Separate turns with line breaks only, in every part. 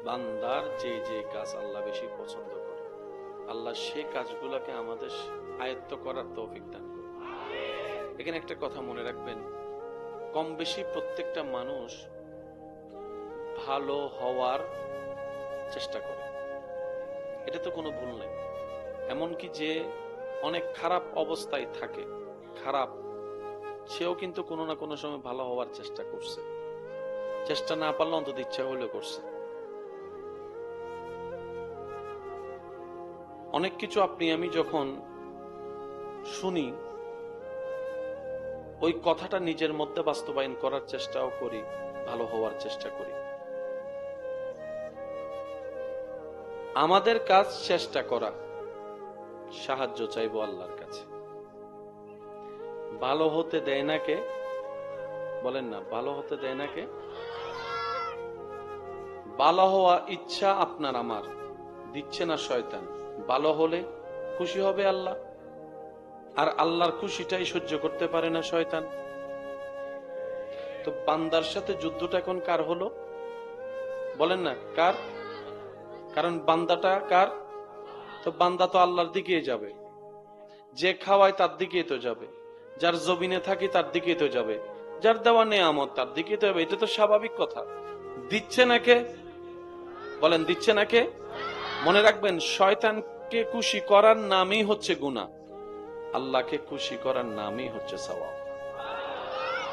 বান্দার যে যে কাজ আল্লাহ বেশি পছন্দ করে, আল্লাহ সেই কাজগুলোকে আমাদের আয়ত্ত করার তৌফিক দান করে। এখানে একটা কথা মনে রাখবেন, কম বেশি প্রত্যেকটা মানুষ ভালো হওয়ার চেষ্টা করে, এটা তো কোনো ভুল নেই। এমনকি যে অনেক খারাপ অবস্থায় থাকে, খারাপ, সেও কিন্তু কোনো না কোনো সময় ভালো হওয়ার চেষ্টা করছে, চেষ্টা না পারলে অন্তত ইচ্ছা হলেও করছে। অনেক কিছু আপনি আমি যখন শুনি, ওই কথাটা নিজের মধ্যে বাস্তবায়ন করার চেষ্টাও করি, ভালো হওয়ার চেষ্টা করি। আমাদের কাজ চেষ্টা করা, সাহায্য চাইবো আল্লাহর কাছে। ভালো হতে দেয় না কে? বলেন না, ভালো হতে দেয় না কে? ভালো হওয়া ইচ্ছা আপনার আমার, দিচ্ছে না শয়তান। ভালো হলে খুশি হবে আল্লাহ, আর আল্লাহর খুশিটাই সহ্য করতে পারে না শয়তান। তো বান্দার সাথে যুদ্ধটা এখন কার হলো? বলেন না কার? কারণ বান্দাটা কার? তো বান্দা তো আল্লাহর দিকেই যাবে, যে খাওয়ায় তার দিকেই তো যাবে, যার জমিনে থাকি তার দিকেই তো যাবে, যার দেওয়া নেয়ামত তার দিকেই তো যাবে। এটা তো স্বাভাবিক কথা। দিচ্ছে না কে? বলেন, দিচ্ছে না কে? মনে রাখবেন, শয়তানকে খুশি করার নামই হচ্ছে গুনাহ, আল্লাহকে খুশি করার নামই হচ্ছে সওয়াব।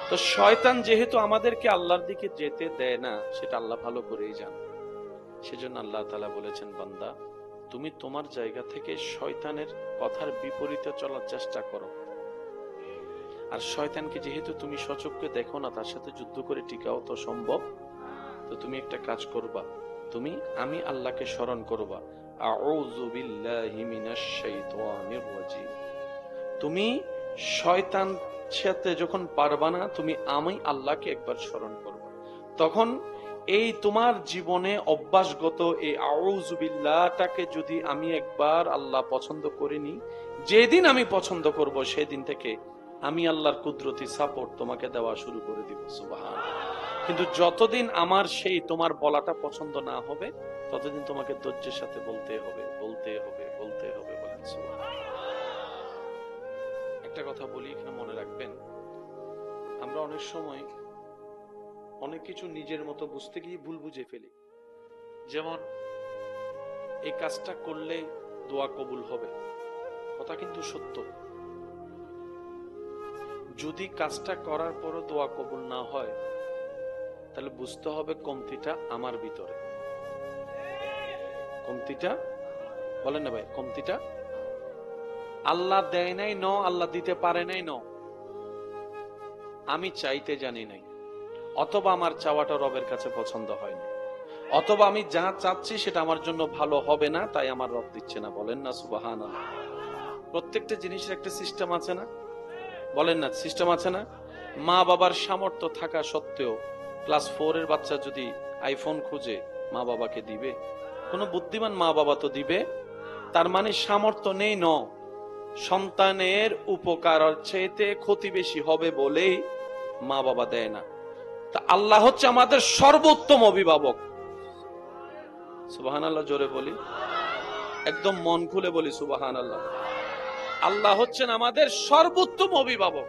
তো শয়তান যেহেতু আমাদেরকে আল্লাহর দিকে যেতে দেয় না, সেটা আল্লাহ ভালো করেই জানে। সেজন্য আল্লাহ তাআলা বলেছেন, বান্দা তুমি তোমার জায়গা থেকে শয়তানের কথার বিপরীতে চলার চেষ্টা করো। আর শয়তানকে যেহেতু তুমি সচক্ষে দেখো না, তার সাথে যুদ্ধ করে টিকাও তো সম্ভব। তো তুমি একটা কাজ করবা, তুমি আমি আল্লাহকে স্মরণ করবা, আউযু বিল্লাহি মিনাশ শাইতানির রাজিম। তুমি শয়তান সাথে যখন পারবা না, তুমি আমি আল্লাহকে একবার স্মরণ করবা। তখন এই তোমার জীবনে অভ্যাসগত এই আউযু বিল্লাহটাকে যদি আমি একবার আল্লাহ পছন্দ করিনি, যেদিন আমি পছন্দ করব সেদিন থেকে আমি আল্লাহর কুদরতি সাপোর্ট তোমাকে দেওয়া শুরু করে দিব। সুবহানাল্লাহ। কিন্তু যতদিন আমার সেই তোমার বলাটা পছন্দ না হবে, ততদিন তোমাকে ধৈর্যের সাথে বলতে হবে, বলতে হবে, বলতে হবে। বলেন সুবহানাল্লাহ। একটা কথা বলি, এখানে মনে রাখবেন, আমরা অনেক সময় অনেক কিছু নিজের মতো বুঝতে গিয়ে ভুল বুঝে ফেলি। যেমন এই কাজটা করলে দোয়া কবুল হবে, কথা কিন্তু সত্য। যদি কাজটা করার পরও দোয়া কবুল না হয়, তাহলে বুঝতে হবে কমতিটা আমার ভিতরে। কমতিটা, বলেন না ভাই, কমতিটা আল্লাহ দেয় নাই ন, আল্লাহ দিতে পারে নাই ন, আমি চাইতে জানি নাই, অথবা আমার চাওয়াটা রবের কাছে পছন্দ হয়নি, অথবা আমি যা চাচ্ছি সেটা আমার জন্য ভালো হবে না, তাই আমার রব দিচ্ছে না। বলেন না সুবহানাল্লাহ। প্রত্যেকটা জিনিসের একটা সিস্টেম আছে না? বলেন না, সিস্টেম আছে না? মা বাবার সামর্থ্য থাকা সত্ত্বেও ক্লাস 4 এর বাচ্চা যদি আইফোন খুঁজে, মা বাবাকে দিবে? কোন বুদ্ধিমান মা বাবা তো দিবে। তার মানে সামর্থ্য নেই ন, সন্তানের উপকার চাইতে ক্ষতি বেশি হবে বলেই মা বাবা দেয় না। তা আল্লাহ হচ্ছে আমাদের সর্বোত্তম অভিভাবক। সুবহানাল্লাহ, জোরে বলি, একদম মন খুলে বলি সুবহানাল্লাহ। আল্লাহ হচ্ছেন আমাদের সর্বোত্তম অভিভাবক।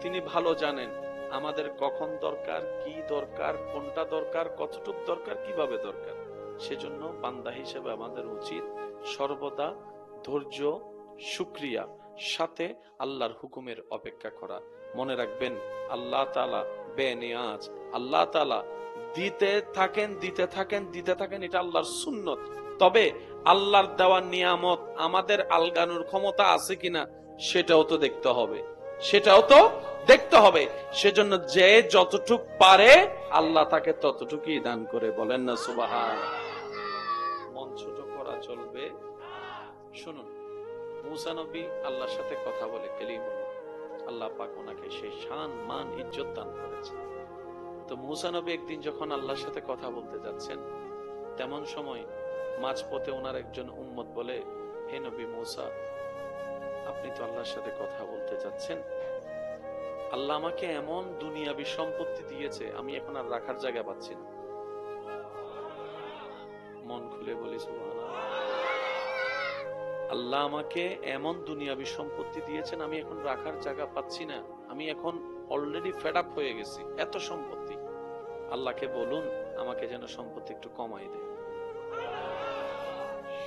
তিনি ভালো জানেন আমাদের কখন দরকার, কি দরকার, কোনটা দরকার, কতটুক দরকার, কিভাবে দরকার। সেজন্য বান্দা হিসেবে আমাদের উচিত সর্বদা ধৈর্য, শুকরিয়া, সাথে আল্লাহর হুকুমের অপেক্ষা করা। মনে রাখবেন, আল্লাহ তাআলা বেনিয়াজ, আল্লাহ তাআলা দিতে থাকেন, দিতে থাকেন, দিতে থাকেন, এটা আল্লাহর সুন্নত। তবে আল্লাহর দেওয়া নিয়ামত আমাদের আলগানোর ক্ষমতা আছে কিনা সেটাও তো দেখতে হবে, সেটাও তো দেখতে হবে। সেজন্য যে যতটুক পারে আল্লাহ তাকে ততটুকুই দান করে। বলেন না সুবহানাল্লাহ। মন ছোট করা চলবে। শুনুন, মুসা নবী আল্লাহর সাথে কথা বলে, কালিমুল্লাহ, আল্লাহ পাক ওনাকে সেই শান মান ইজ্জত দান করেছে। তো মুসা নবী একদিন যখন আল্লাহর সাথে কথা বলতে যাচ্ছেন, তেমন সময় মাঝপথে ওনার একজন উম্মত বলে, হে নবী মুসা, আপনি তো আল্লাহর সাথে কথা বলতে যাচ্ছেন, আল্লাহ আমাকে এমন দুনিয়াবি সম্পত্তি দিয়েছে, আমি এখন আর রাখার জায়গা পাচ্ছি না। খুলে বলি সুবহানাল্লাহ। আল্লাহ আমাকে এমন দুনিয়াবি সম্পত্তি দিয়েছেন, আমি এখন রাখার জায়গা পাচ্ছি না, আমি এখন অলরেডি ফেড আপ হয়ে গেছি, এত সম্পত্তি। আল্লাহকে বলুন আমাকে যেন সম্পত্তি একটু কমাই দেয়।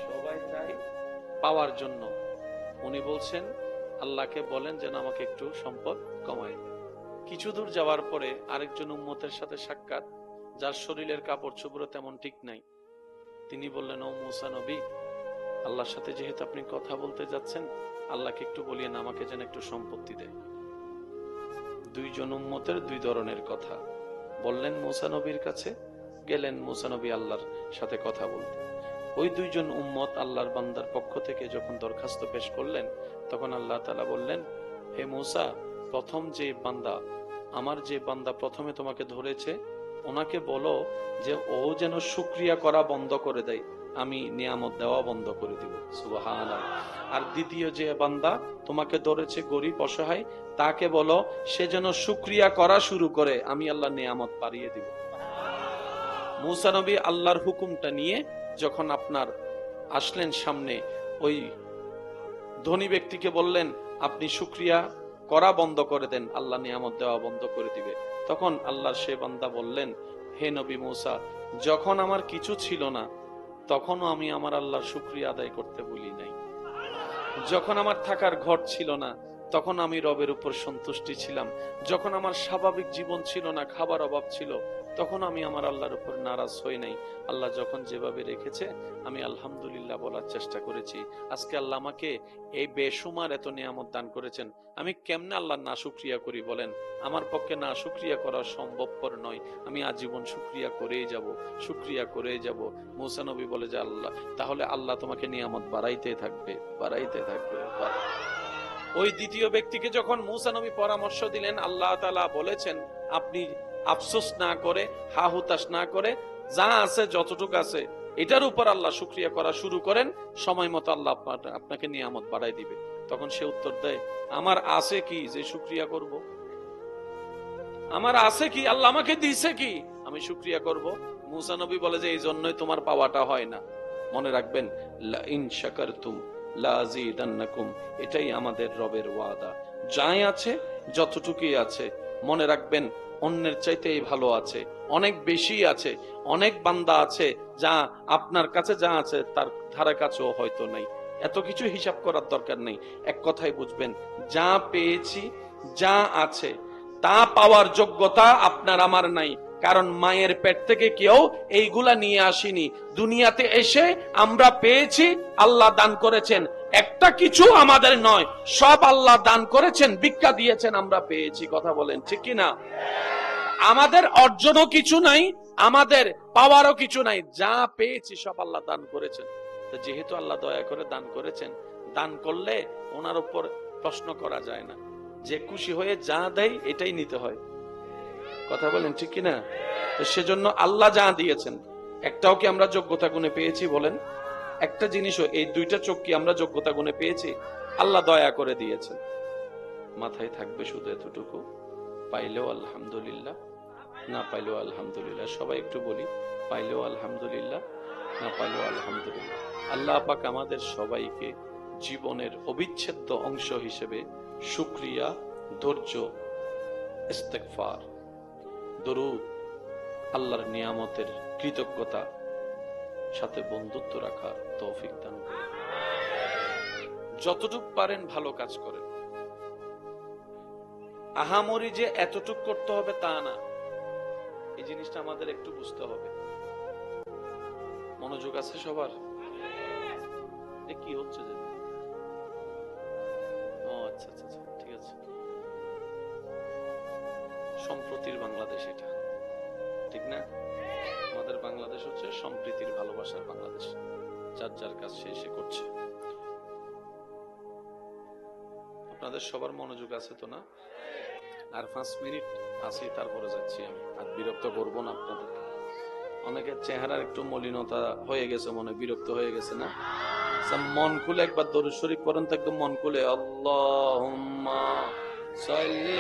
সবাই চাই পাওয়ার জন্য, উনি বলছেন আল্লাহকে বলেন যেন আমাকে একটু সম্পদ কমাই দেয়। কিছু দূর যাওয়ার পরে আরেকজন উম্মতের সাথে সাক্ষাৎ, যার শরীরের কাপড় চোপড় তেমন ঠিক নাই। তিনি বললেন, ও মুসা নবী, আল্লাহর সাথে যেহেতু আপনি কথা বলতে যাচ্ছেন, আল্লাহকে একটু বলিয়েন আমাকে যেন একটু সম্পত্তি দেয়। দুইজন উম্মতের দুই ধরনের কথা বললেন মুসা নবীর কাছে, গেলেন মুসা নবী আল্লাহর সাথে কথা বলতে। ওই দুইজন উম্মত আল্লাহর বান্দার পক্ষ থেকে যখন দরখাস্ত পেশ করলেন, তখন আল্লাহ তাআলা বললেন, হে মুসা, প্রথম যে বান্দা, আমার যে বান্দা প্রথমে তোমাকে ধরেছে, ওনাকে বলো যে ও যেন শুকরিয়া করা বন্ধ করে দেয়, আমি নিয়ামত দেওয়া বন্ধ করে দিব। সুবহানাল্লাহ। আর দ্বিতীয় যে বান্দা তোমাকে ধরেছে গরিব অসহায়, তাকে বলো সে যেন শুকরিয়া করা শুরু করে, আমি আল্লাহ নিয়ামত বাড়িয়ে দিব। মুসা নবী আল্লাহর হুকুমটা নিয়ে যখন আপনার আসলেন সামনে, ওই ধনী ব্যক্তিকে বললেন আপনি শুকরিয়া করা বন্ধ করে দেন, আল্লাহ নিয়ামত দেওয়া বন্ধ করে দিবে। তখন আল্লাহর সে বান্দা বললেন, হে নবী মুসা, যখন আমার কিছু ছিল না তখনও আমি আমার আল্লাহর শুকরিয়া আদায় করতে ভুলি নাই। যখন আমার থাকার ঘর ছিল না তখন আমি রবের উপর সন্তুষ্টি ছিলাম। যখন আমার স্বাভাবিক জীবন ছিল না, খাবার অভাব ছিল, তখন আমি আমার আল্লাহর উপর নারাজ হই নাই। আল্লাহ যখন যেভাবে রেখেছে আমি আলহামদুলিল্লাহ বলার চেষ্টা করেছি। আজকে আল্লাহ আমাকে এই বেসুমার এত নিয়ামত দান করেছেন, আমি কেমনে আল্লাহ না শুকরিয়া করি বলেন? আমার পক্ষে না শুকরিয়া করা সম্ভবপর নয়। আমি আজীবন শুকরিয়া করেই যাব, শুকরিয়া করেই যাব। মুসা নবী বলে যে আল্লাহ, তাহলে আল্লাহ তোমাকে নিয়ামত বাড়াইতে থাকবে, বাড়াইতে থাকবে। ওই দ্বিতীয় ব্যক্তিকে যখন মুসা নবী পরামর্শ দিলেন, আল্লাহ তাআলা বলেছেন আপনি আফসোস না করে, হা হুতাশ না করে, যা আছে যতটুকু আছে এটার উপর আল্লাহ শুকরিয়া করা শুরু করেন, সময় মতো আল্লাহ আপনাকে নিয়ামত বাড়াই দিবে। তখন সে উত্তর দেয়, আমার আছে কি যে শুকরিয়া করব? আমার আছে কি? আল্লাহ আমাকে দিয়েছে কি আমি শুকরিয়া করব? মুসা নবী বলে যে এই জন্যই তোমার পাওয়াটা হয় না। মনে রাখবেন, লা ইন শাকারতুম লা আযীদান্নাকুম, এটাই আমাদের রবের ওয়াদা। যাই আছে যতটুকুই আছে, মনে রাখবেন অন্যের চাইতেই ভালো আছে, অনেক বেশি আছে। অনেক বান্দা আছে যা আপনার কাছে যা আছে তার ধারে কাছেও হয়তো নাই। এত কিছু হিসাব করার দরকার নেই। এক কথাই বুঝবেন, যা পেয়েছি, যা আছে, তা পাওয়ার যোগ্যতা আপনার আমার নাই। কারণ মায়ের পেট থেকে কেউ এইগুলা নিয়ে আসেনি। দুনিয়াতে এসে আমরা পেয়েছি, আল্লাহ দান করেছেন। একটা কিছু আমাদের নয়, সব আল্লাহ দান করেছেন, ভিক্ষা দিয়েছেন, আমরা পেয়েছি। কথা বলেন ঠিক কিনা? আমাদের অর্জনও কিছু নাই, আমাদের পাওয়ারও কিছু নাই। যা পেয়েছি সব আল্লাহ দান করেছেন। তো যেহেতু আল্লাহ দয়া করে দান করেছেন, দান করলে ওনার উপর প্রশ্ন করা যায় না। যে খুশি হয়ে যা দেয় এটাই নিতে হয়। কথা বলেন ঠিক কিনা? তো সেজন্য আল্লাহ যা দিয়েছেন, একটাও কি আমরা যোগ্যতা গুণে পেয়েছি বলেন? একটা জিনিসও, এই দুইটা চোখ কি আমরা যোগ্যতা গুণে পেয়েছি? আল্লাহ দয়া করে দিয়েছেন। মাথায় থাকবে শুধু এতটুকু, পাইলেও আলহামদুলিল্লাহ, না পাইলেও আলহামদুলিল্লাহ। সবাই একটু বলি, পাইলেও আলহামদুলিল্লাহ, না পাইলেও আলহামদুলিল্লাহ। আল্লাহ পাক আমাদের সবাইকে জীবনের অবিচ্ছেদ্য অংশ হিসেবে শুকরিয়া, ধৈর্য, ইস্তেগফার, দরুদ, আল্লাহর নিয়ামতের কৃতজ্ঞতা, সাথে বন্ধুত্ব রাখা তৌফিক দান করুন। যতটুক পারেন ভালো কাজ করেন। আহামরি যে এতটুক করতে হবে তা না, এই জিনিসটা আমাদের একটু বুঝতে হবে। মনোযোগ আছে সবার? কি হচ্ছে যে? ও আচ্ছা আচ্ছা আচ্ছা, ঠিক আছে। সম্প্রতির বাংলাদেশ এটা, ঠিক না? আমাদের বাংলাদেশ হচ্ছে সম্প্রীতির, ভালোবাসার বাংলাদেশ। যার যার কাজ সে করছে। আপনাদের সবার মনোযোগ আছে তো না? আর 5 মিনিট আছে, তারপরে যাচ্ছি আমি। আর বিরক্ত করবো না আপনাদের। অনেকের চেহারার একটু মলিনতা হয়ে গেছে, মনে বিরক্ত হয়ে গেছে না? মন খুলে একবার দরুদ শরীফ পড়েন তো, একদম মন খুলে। আল্লাহুম্মা সাল্লি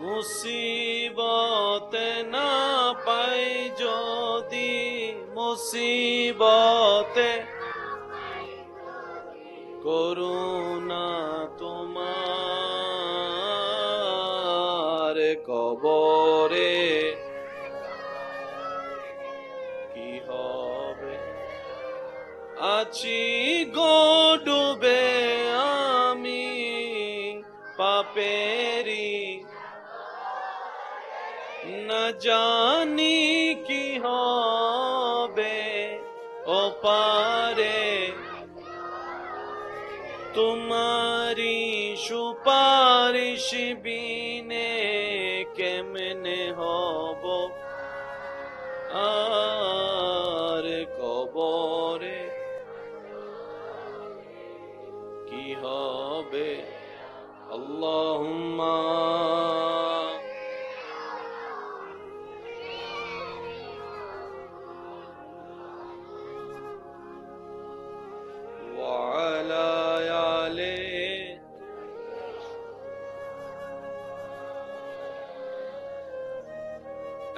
মুসিবতে না পাই যদি, মুসিবতে করুণা তোমার কবরে কি হবে, আছি গো ডুবে আমি পাপেরি, না জানি কি হবে ও পারে, তোমারি সুপারিশ বিনে কেমনে হব আর কবরে কি হবে। আল্লাহুম্মা ওয়া আলা আলি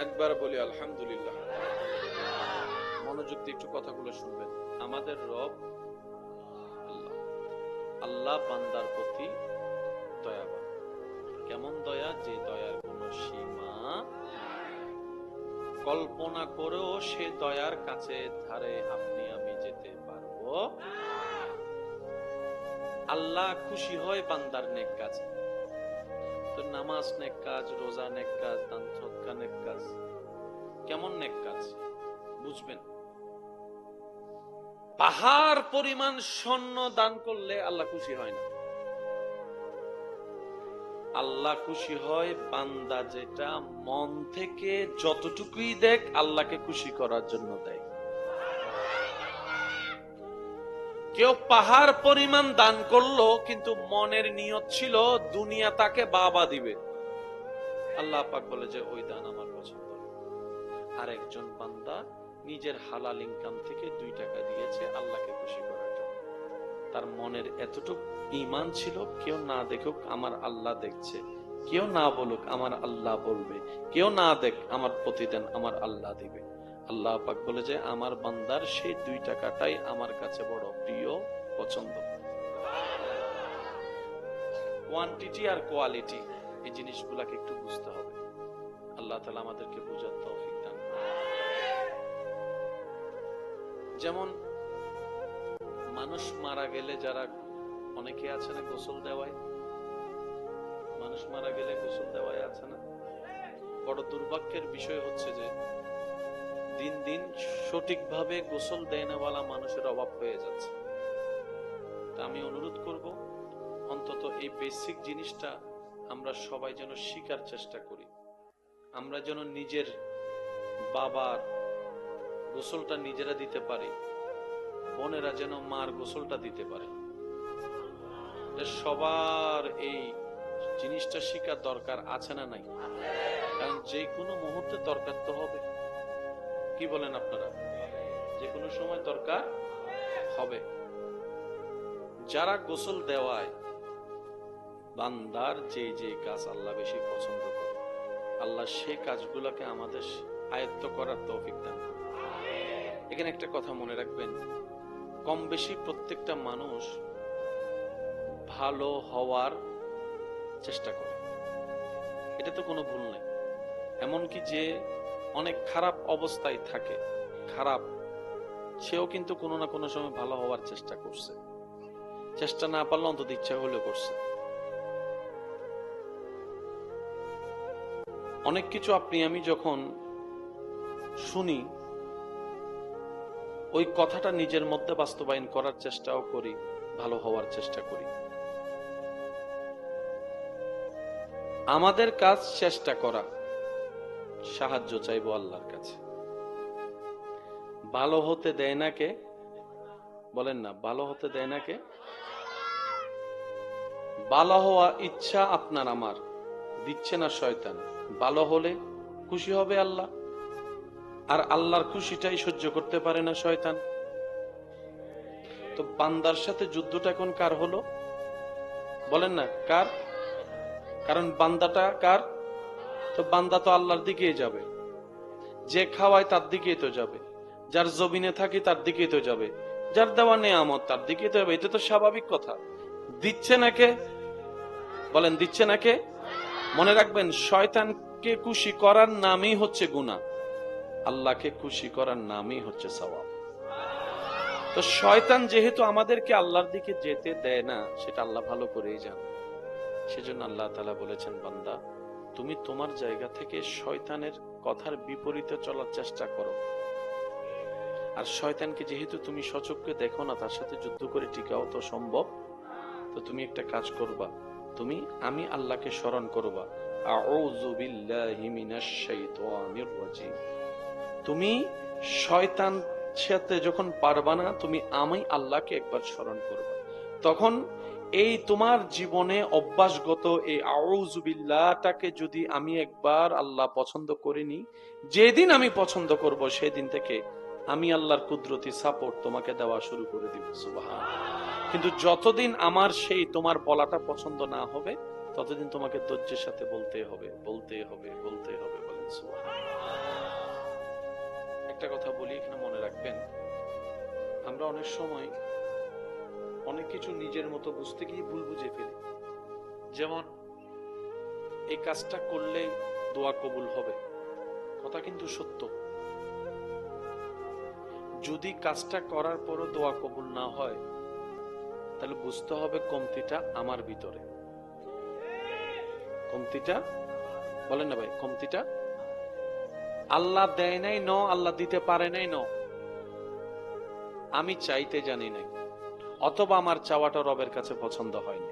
একবার বলি আলহামদুলিল্লাহ। মনোযোগ দিয়ে একটু কথাগুলো শুনবেন। আমাদের রব আল্লাহ, আল্লাহ বান্দার প্রতি দয়াবান। কেমন দয়া, যে দয়ার কোন সীমা কল্পনা করেও সে দয়ার কাছে ধারে আপনি আমি যেতে পারবো। আল্লাহ খুশি হয় বান্দার নেক কাজ। তো নামাজ নেক কাজ, রোজা নেক কাজ, দান সদকা নেক কাজ। কেমন নেক কাজ বুঝবেন। পাহাড় পরিমাণ স্বর্ণ দান করলে আল্লাহ খুশি হয় না। আল্লাহ খুশি হয় বান্দা যেটা মন থেকে যতটুকুই দেখ আল্লাহকে খুশি করার জন্য দেয়। কেউ পাহাড় পরিমাণ দান করলো কিন্তু মনের নিয়ত ছিল দুনিয়া তাকে বাবা দিবে, আল্লাহ পাক বলে যে ওই দান আমার পছন্দ। আর একজন বান্দা নিজের হালাল ইনকাম থেকে 2 টাকা দিয়েছে আল্লাহকে খুশি করার জন্য। তার মনের এতটুকু ঈমান ছিল, কেউ না দেখুক আমার আল্লাহ দেখছে, কেউ না বলুক আমার আল্লাহ বলবে, কেউ না দেখ আমার প্রতিদান আমার আল্লাহ দিবে। আল্লাহ পাক বলে যে আমার বান্দার সেই 2 টাকাটাই আমার কাছে বড় প্রিয়, পছন্দ। কোয়ান্টিটি আর কোয়ালিটি, এই জিনিসগুলোকে একটু বুঝতে হবে। আল্লাহ তাআলা আমাদেরকে বুঝার তৌফিক দান করুন। যেমন মানুষ মারা গেলে যারা অনেকে আছে না গোসল দেওয়ায়, মানুষ মারা গেলে গোসল দেওয়ায় আছে না। বড় দুর্ভাগ্যের বিষয় হচ্ছে যে দিন দিন সঠিকভাবে গোসল দেয় নাওয়ালা মানুষের অভাব হয়ে যাচ্ছে। তা আমি অনুরোধ করব অন্তত এই বেসিক জিনিসটা আমরা সবাই যেন শিখার চেষ্টা করি। আমরা যেন নিজের বাবার গোসলটা নিজেরা দিতে পারি, বোনেরা যেন মার গোসলটা দিতে পারে। সবার এই জিনিসটা শিখার দরকার আছে না নাই? কারণ যে কোনো মুহূর্তে দরকার তো হবে। কি বলেন আপনারা? যে কোনো সময় দরকার হবে। যারা গোসল দেওয়ায় বান্দার যে যে কাজ আল্লাহ বেশি পছন্দ করে, আল্লাহ সেই কাজগুলোকে আমাদের আয়ত্ত করার তৌফিক দান করুন। এখানে একটা কথা মনে রাখবেন, কম বেশি প্রত্যেকটা মানুষ ভালো হওয়ার চেষ্টা করে, এটা তো কোনো ভুল নেই। এমনকি যে অনেক খারাপ অবস্থায় থাকে, খারাপ, সেও কিন্তু কোনো না কোনো সময় ভালো হওয়ার চেষ্টা করছে। চেষ্টা না পারলে অন্তত ইচ্ছা হলেও করছে। অনেক কিছু আপনি আমি যখন শুনি, ওই কথাটা নিজের মধ্যে বাস্তবায়ন করার চেষ্টাও করি, ভালো হওয়ার চেষ্টা করি। আমাদের কাজ চেষ্টা করা, সাহায্য চাইবো আল্লাহর কাছে। ভালো হতে দেয় না কে? বলেন না, ভালো হতে দেয় না কে? ভালো হওয়া ইচ্ছা আপনার আমার, দিচ্ছে না শয়তান। ভালো হলে খুশি হবে আল্লাহ, আর আল্লাহর খুশিটাই সহ্য করতে পারে না শয়তান। তো বান্দার সাথে যুদ্ধটা এখন কার হলো? বলেন না কার? কারণ বান্দাটা কার? তো বান্দা তো আল্লাহর দিকেই যাবে, যে খাওয়ায় তার দিকেই তো যাবে, যার জমিনে থাকি তার দিকেই তো যাবে, যার দেওয়া নেয়ামত তার দিকেই তো যাবে। এটা তো স্বাভাবিক কথা। দিচ্ছে না কে? বলেন দিচ্ছে না কে? মনে রাখবেন, শয়তানকে খুশি করার নামই হচ্ছে গুনাহ, আল্লাহকে খুশি করার নামই হচ্ছে সওয়াব। তো শয়তান যেহেতু আমাদেরকে আল্লাহর দিকে যেতে দেয় না, সেটা আল্লাহ ভালো করেই জানে। সেজন্য আল্লাহ তাআলা বলেছেন, বান্দা তুমি তোমার জায়গা থেকে শয়তানের কথার বিপরীতে চলার চেষ্টা করো। আর শয়তানকে যেহেতু তুমি সচক্ষে দেখো না, তার সাথে যুদ্ধ করে টিকাও তো সম্ভব। তো তুমি একটা কাজ করবা, আমি আল্লাহকে স্মরণ করবা, আউযু বিল্লাহি মিনাশ শাইতানির রাজিম। তুমি শয়তান সাথে যখন পারবা না, তুমি আমি আল্লাহকে একবার স্মরণ করবা। তখন এই তোমার জীবনে অভ্যাসগত এই আউযু বিল্লাহটাকে যদি আমি একবার আল্লাহ পছন্দ করিনি, যেদিন আমি পছন্দ করব সেদিন থেকে আমি আল্লাহর কুদরতি সাপোর্ট তোমাকে দেওয়া শুরু করে দিব। সুবহানাল্লাহ। কিন্তু যতদিন আমার সেই তোমার বলাটা পছন্দ না হবে, ততদিন তোমাকে ধৈর্যের সাথে বলতে হবে, বলতে হবে, বলতে হবে। বলেন সুবহানাল্লাহ। একটা কথা বলি, এখানে মনে রাখবেন, আমরা অনেক সময় অনেক কিছু নিজের মতো বুঝতে গিয়ে ভুল বুঝে ফেলি। যেমন এই কাজটা করলে দোয়া কবুল হবে, কথা কিন্তু সত্য। যদি কাজটা করার পরও দোয়া কবুল না হয়, তাহলে বুঝতে হবে কমতিটা আমার ভিতরে। কমতিটা, বলেন না ভাই, কমতিটা আল্লাহ দেয় নাই ন, আল্লাহ দিতে পারে নাই ন, আমি চাইতে জানি নাই, অথবা আমার চাওয়াটা রবের কাছে পছন্দ হয়নি,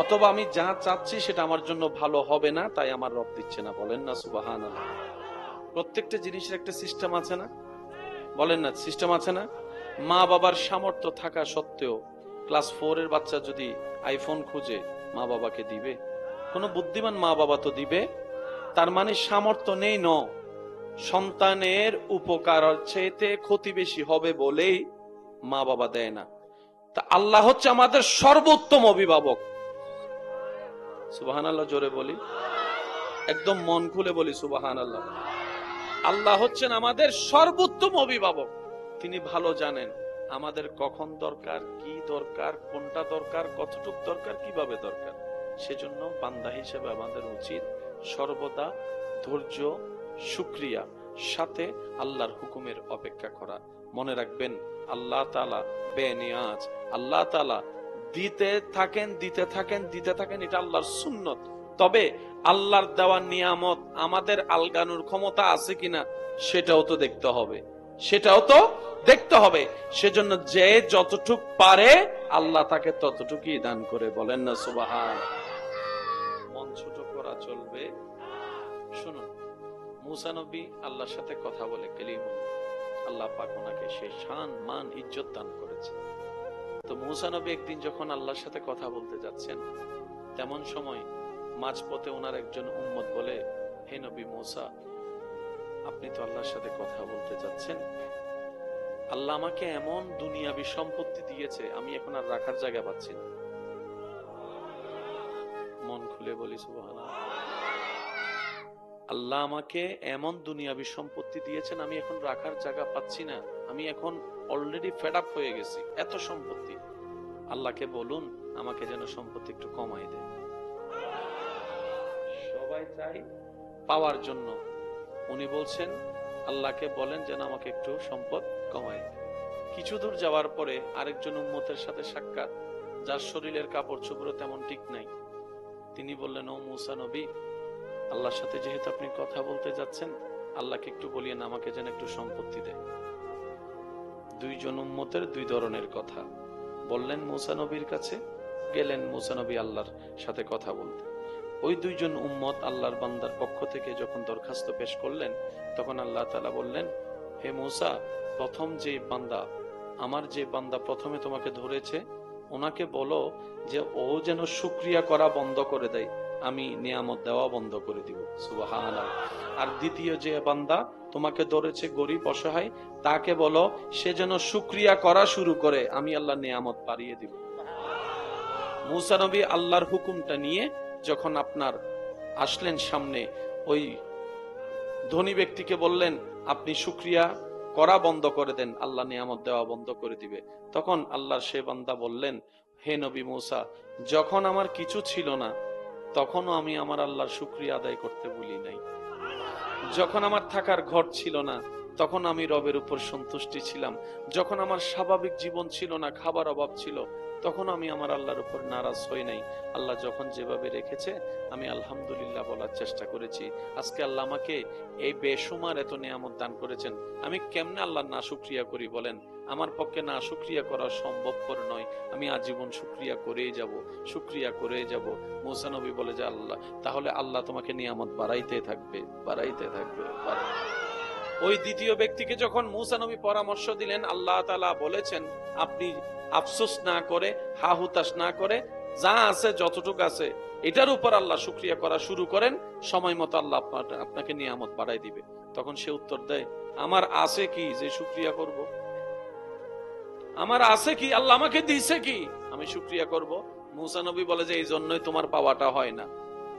অথবা আমি যা চাচ্ছি সেটা আমার জন্য ভালো হবে না, তাই আমার রব দিচ্ছে না। বলেন না সুবহানাল্লাহ। প্রত্যেকটা জিনিসের একটা সিস্টেম আছে না? বলেন না, সিস্টেম আছে না? মা বাবার সামর্থ্য থাকা সত্ত্বেও ক্লাস 4 এর বাচ্চা যদি আইফোন খুঁজে, মা বাবাকে দিবে? কোনো বুদ্ধিমান মা বাবা তো দিবে। তার মানে সামর্থ্য নেই ন, সন্তানের উপকার চাইতে ক্ষতি বেশি হবে বলেই মা বাবা দেয় না। তা আল্লাহ হচ্ছে আমাদের সর্বোত্তম অভিভাবক। সুবহানাল্লাহ, জোরে বলি, একদম মন খুলে বলি সুবহানাল্লাহ। আল্লাহ হচ্ছেন আমাদের সর্বোত্তম অভিভাবক। তিনি ভালো জানেন আমাদের কখন দরকার, কি দরকার, কোনটা দরকার, কতটুক দরকার, কিভাবে দরকার। সেজন্য বান্দা হিসেবে আমাদের উচিত সর্বদা ধৈর্য, শুকরিয়া, সাথে আল্লাহর হুকুমের অপেক্ষা করা। মনে রাখবেন, আল্লাহ তাআলা বেনিয়াজ, আল্লাহ তাআলা দিতে থাকেন, দিতে থাকেন, দিতে থাকেন, এটা আল্লাহর সুন্নত। তবে আল্লাহর দেওয়া নিয়ামত আমাদের আলগানোর ক্ষমতা আছে কিনা সেটাও তো দেখতে হবে, সেটাও তো দেখতে হবে। সেজন্য যে যতটুক পারে আল্লাহ তাকে ততটুকুই দান করে। বলেন না সুবহান। মন ছোট করা চলবে। শুনুন, মুসা নবী আল্লাহর সাথে কথা বলে কালিমুল্লাহ, আল্লাহ পাক ওনাকে সেই শান মান ইজ্জত দান করেছে। তো মুসা নবী একদিন যখন আল্লাহর সাথে কথা বলতে যাচ্ছেন, তেমন সময় মাঝপথে ওনার একজন উম্মত বলে, হে নবী মুসা, আপনি তো আল্লাহর সাথে কথা বলতে যাচ্ছেন, আল্লাহ আমাকে এমন দুনিয়াবি সম্পত্তি দিয়েছে, আমি এখন আর রাখার জায়গা পাচ্ছি না। মন খুলে বলি সুবহানাল্লাহ। আল্লাহ আমাকে এমন দুনিয়াবি সম্পত্তি দিয়েছেন, আমি এখন রাখার জায়গা পাচ্ছি না, আমি এখন অলরেডি ফেড আপ হয়ে গেছি, এত সম্পত্তি। আল্লাহকে বলুন আমাকে যেন সম্পত্তি একটু কমাই দেয়। সবাই চাই পাওয়ার জন্য, উনি বলছেন আল্লাহকে বলেন যেন আমাকে একটু সম্পদ কমায়। কিছু দূর যাওয়ার পরে আরেকজন উম্মতের সাথে সাক্ষাৎ, যার শরীরের কাপড় চোপড় তেমন ঠিক নাই। তিনি বললেন, ও মুসা নবী, আল্লাহর সাথে যেহেতু আপনি কথা বলতে যাচ্ছেন, আল্লাহকে একটু বলিয়েন আমাকে যেন একটু সম্পত্তি দেয়। দুইজন উম্মতের দুই ধরনের কথা বললেন মুসা নবীর কাছে। গেলেন মুসা নবী আল্লাহর সাথে কথা বলতে। ওই দুইজন উম্মত আল্লাহর বান্দার পক্ষ থেকে যখন দরখাস্ত পেশ করলেন, তখন আল্লাহ তাআলা বললেন, হে মুসা, প্রথম যে বান্দা, আমার যে বান্দা প্রথমে তোমাকে ধরেছে, ওনাকে বলো যে ও যেন শুকরিয়া করা বন্ধ করে দেয়, আমি নিয়ামত দেওয়া বন্ধ করে দিব। সুবহানাল্লাহ। আর দ্বিতীয় যে বান্দা তোমাকে ধরেছে গরিব অসহায়, তাকে বলো সে যেন শুকরিয়া করা শুরু করে, আমি আল্লাহ নিয়ামত বাড়িয়ে দিব। মুসা নবী আল্লাহর হুকুমটা নিয়ে যখন আপনার আসলেন সামনে, ওই ধনী ব্যক্তিকে বললেন, আপনি শুকরিয়া করা বন্ধ করে দেন, আল্লাহ নিয়ামত দেওয়া বন্ধ করে দিবে। তখন আল্লাহর সে বান্দা বললেন, হে নবী মূসা, যখন আমার কিছু ছিল না তখনও আমি আমার আল্লাহর শুকরিয়া আদায় করতে ভুলি নাই। যখন আমার থাকার ঘর ছিল না তখন আমি রবের উপর সন্তুষ্টি ছিলাম। যখন আমার স্বাভাবিক জীবন ছিল না, খাবার অভাব ছিল, তখন আমি আমার আল্লাহর উপর নারাজ হই নাই। আল্লাহ যখন যেভাবে রেখেছে আমি আলহামদুলিল্লাহ বলার চেষ্টা করেছি। আজকে আল্লাহ আমাকে এই বেসুমার এত নিয়ামত দান করেছেন, আমি কেমনে আল্লাহর না শুকরিয়া করি বলেন? আমার পক্ষে না শুকরিয়া করা সম্ভবপর নয়। আমি আজীবন শুকরিয়া করেই যাব, শুকরিয়া করেই যাব। মুসা নবী বলে যে আল্লাহ, তাহলে আল্লাহ তোমাকে নিয়ামত বাড়াইতে থাকবে, বাড়াইতে থাকবে। ওই দ্বিতীয় ব্যক্তিকে যখন মুসা নবী পরামর্শ দিলেন, আল্লাহ তাআলা বলেছেন, আপনি আফসোস না করে, হা হুতাশ না করে, যা আছে যতটুকু আছে এটার উপর আল্লাহ শুকরিয়া করা শুরু করেন, সময় মতো আল্লাহ আপনাকে নিয়ামত বাড়াই দিবে। তখন সে উত্তর দেয়, আমার আছে কি যে শুকরিয়া করব? আমার আছে কি? আল্লাহ আমাকে দিয়েছে কি আমি শুকরিয়া করব? মুসা নবী বলে যে এই জন্যই তোমার পাওয়াটা হয় না।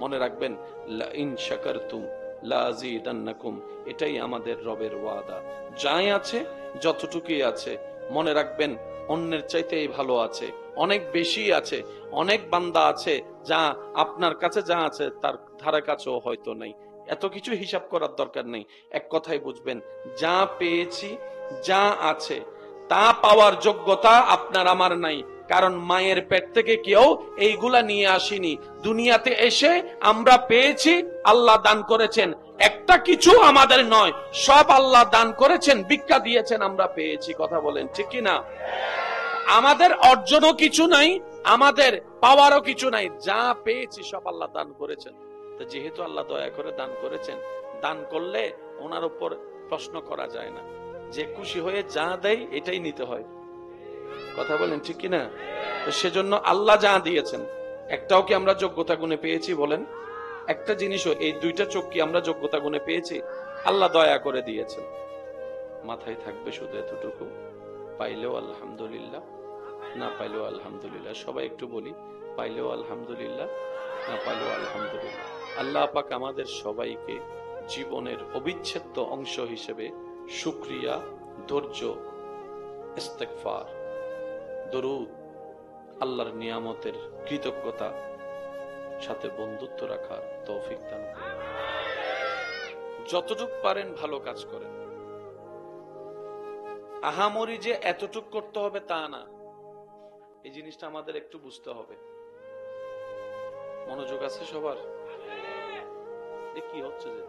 মনে রাখবেন, লা ইন শাকারতুম লা আযীদান্নাকুম, এটাই আমাদের রবের ওয়াদা। যাই আছে যতটুকুই আছে, মনে রাখবেন অন্যের চাইতে এই ভালো আছে, অনেক বেশি আছে। অনেক বান্দা আছে যা আপনার কাছে যা আছে তার ধারে কাছেও হয়তো নাই। এত কিছু হিসাব করার দরকার নেই। এক কথাই বুঝবেন, যা পেয়েছি, যা আছে, তা পাওয়ার যোগ্যতা আপনার আমার নাই। কারণ মায়ের পেট থেকে কেউ এইগুলা নিয়ে আসেনি। দুনিয়াতে এসে আমরা পেয়েছি, আল্লাহ দান করেছেন। একটা কিছু আমাদের নয়, সব আল্লাহ দান করেছেন, ভিক্ষা দিয়েছেন, আমরা পেয়েছি। কথা বলেন ঠিক কি না? আমাদের অর্জনও কিছু নাই, আমাদের পাওয়ারও কিছু নাই। যা পেয়েছি সব আল্লাহ দান করেছেন। তো যেহেতু আল্লাহ দয়া করে দান করেছেন, দান করলে ওনার উপর প্রশ্ন করা যায় না। যে খুশি হয়ে যা দেয় এটাই নিতে হয়। কথা বলেন ঠিক কিনা? তো সেজন্য আল্লাহ যা দিয়েছেন, একটাও কি আমরা যোগ্যতা গুণে পেয়েছি বলেন? একটা জিনিসও, এই দুইটা চোখ কি আমরা যোগ্যতা গুণে পেয়েছি? আল্লাহ দয়া করে দিয়েছেন। মাথায় থাকবে শুধু এতটুকু, পাইলেও আলহামদুলিল্লাহ, না পাইলেও আলহামদুলিল্লাহ। সবাই একটু বলি, পাইলেও আলহামদুলিল্লাহ, না পাইলেও আলহামদুলিল্লাহ। আল্লাহ পাক আমাদের সবাইকে জীবনের অবিচ্ছেদ্য অংশ হিসেবে শুকরিয়া, ধৈর্য, ইস্তেগফার, দরুদ, আল্লাহর নিয়ামতের কৃতজ্ঞতা, সাথে বন্ধুত্ব রাখার তৌফিক দান করুন। যতটুক পারেন ভালো কাজ করেন। আহামরি যে এতটুক করতে হবে তা না, এই জিনিসটা আমাদের একটু বুঝতে হবে। মনোযোগ আছে সবার? কি হচ্ছে যে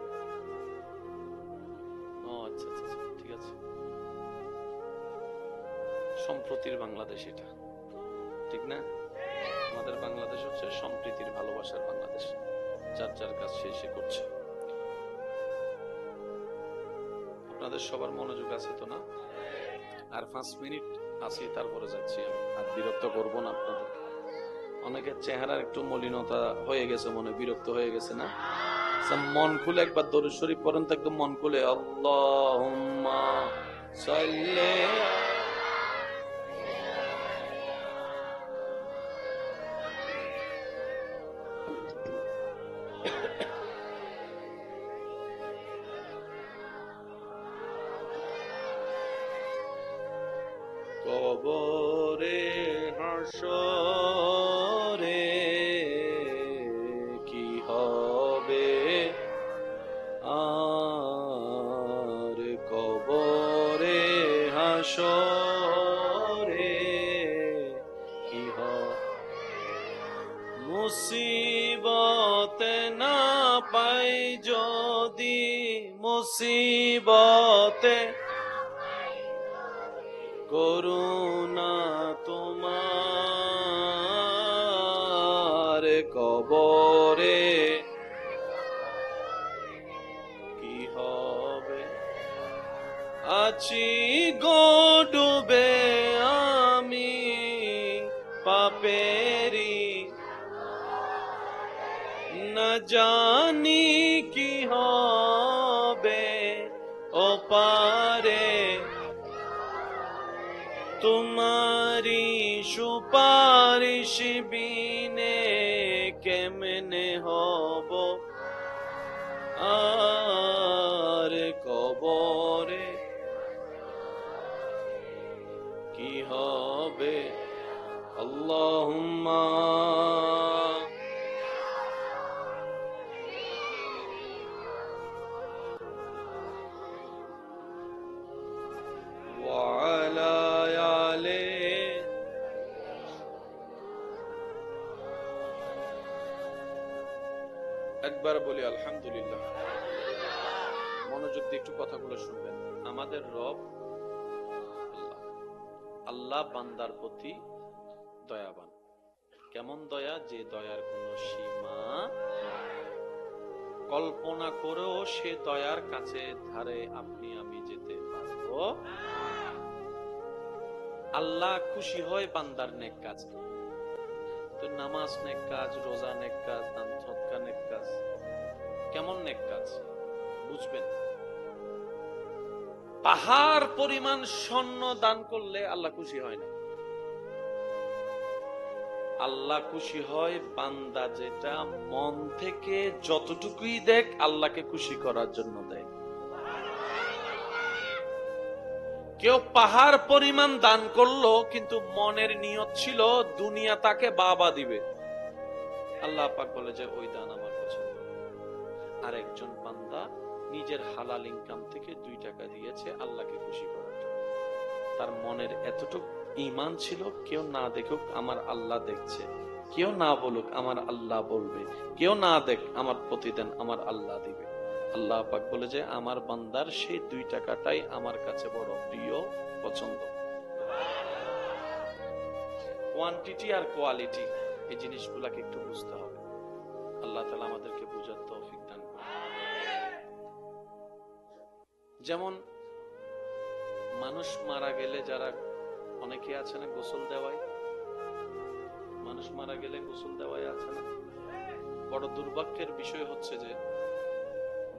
আচ্ছা আচ্ছা ঠিক আছে। সম্প্রতির বাংলাদেশ এটা, ঠিক না? আমাদের বাংলাদেশ হচ্ছে সম্প্রীতির, ভালোবাসার বাংলাদেশ। যার যার কাজ সে করছে। আপনাদের সবার মনোযোগ আছে তো না? আর 5 মিনিট আছে, তারপরে যাচ্ছি আমি। আর বিরক্ত করব না আপনাদের। অনেকের চেহারার একটু মলিনতা হয়ে গেছে, মনে বিরক্ত হয়ে গেছে না? মন খুলে একবার দরুদ শরীফ পড়েন তো, একদম মন খুলে। আল্লাহুম্মা সাল্লি কবরে হাসরে কি হবে আর, কবরে হাসরে কি হবে, মুসিবতে না পাই যদি, মুসিবতে করুণা তোমার, কবরে কি হবে, আছি গো ডুবে আমি পাপেরি, না জানি কি হবে ও পারে, তোমারি সুপারিশ বিনে কেমনে হব আর কবরে কি হবে আল্লাহুম্মা ওয়া আলা আলি একবার বলি আলহামদুলিল্লাহ। মনোযোগ দিয়ে একটু কথাগুলো শুনবেন। আমাদের রব আল্লাহ, আল্লাহ বান্দার প্রতি দয়াবান। কেমন দয়া? যে দয়ার কোনো সীমা কল্পনা করেও সে দয়ার কাছে ধারে আপনি আমি যেতে পারবো। আল্লাহ খুশি হয় বান্দার নেক কাজ। তো নামাজ নেক কাজ, রোজা নেক কাজ, দান সদকা নেক কাজ। কেমন নেক কাজ বুঝবেন। পাহাড় পরিমাণ স্বর্ণ দান করলে আল্লাহ খুশি হয় না। আল্লাহ খুশি হয় বান্দা যেটা মন থেকে যতটুকুই দেখ আল্লাহকে খুশি করার জন্য দেয়। কেউ পাহাড় পরিমাণ দান করলো কিন্তু মনের নিয়ত ছিল দুনিয়া তাকে বাবা দিবে, আল্লাহ পাক বলে যে ওই দান আমার পছন্দ। আর একজন বান্দা নিজের হালাল ইনকাম থেকে 2 টাকা দিয়েছে আল্লাহকে খুশি করার জন্য। তার মনের এতটুকু ঈমান ছিল, কেউ না দেখুক আমার আল্লাহ দেখছে, কেউ না বলুক আমার আল্লাহ বলবে, কেউ না দেখ আমার প্রতিদান আমার আল্লাহ দিবে। আল্লাহ পাক বলে যে আমার বান্দার সেই 2 টাকাটাই আমার কাছে বড় প্রিয়, পছন্দ। কোয়ান্টিটি আর কোয়ালিটি এই জিনিসগুলোকে একটু বুঝতে হবে। আল্লাহ তাআলা আমাদেরকে বুঝার তৌফিক দান করুন। যেমন মানুষ মারা গেলে যারা অনেকে আছে না গোসল দেওয়ায়, মানুষ মারা গেলে গোসল দেওয়ায় আছে না। বড় দুর্ভাগ্যের বিষয় হচ্ছে যে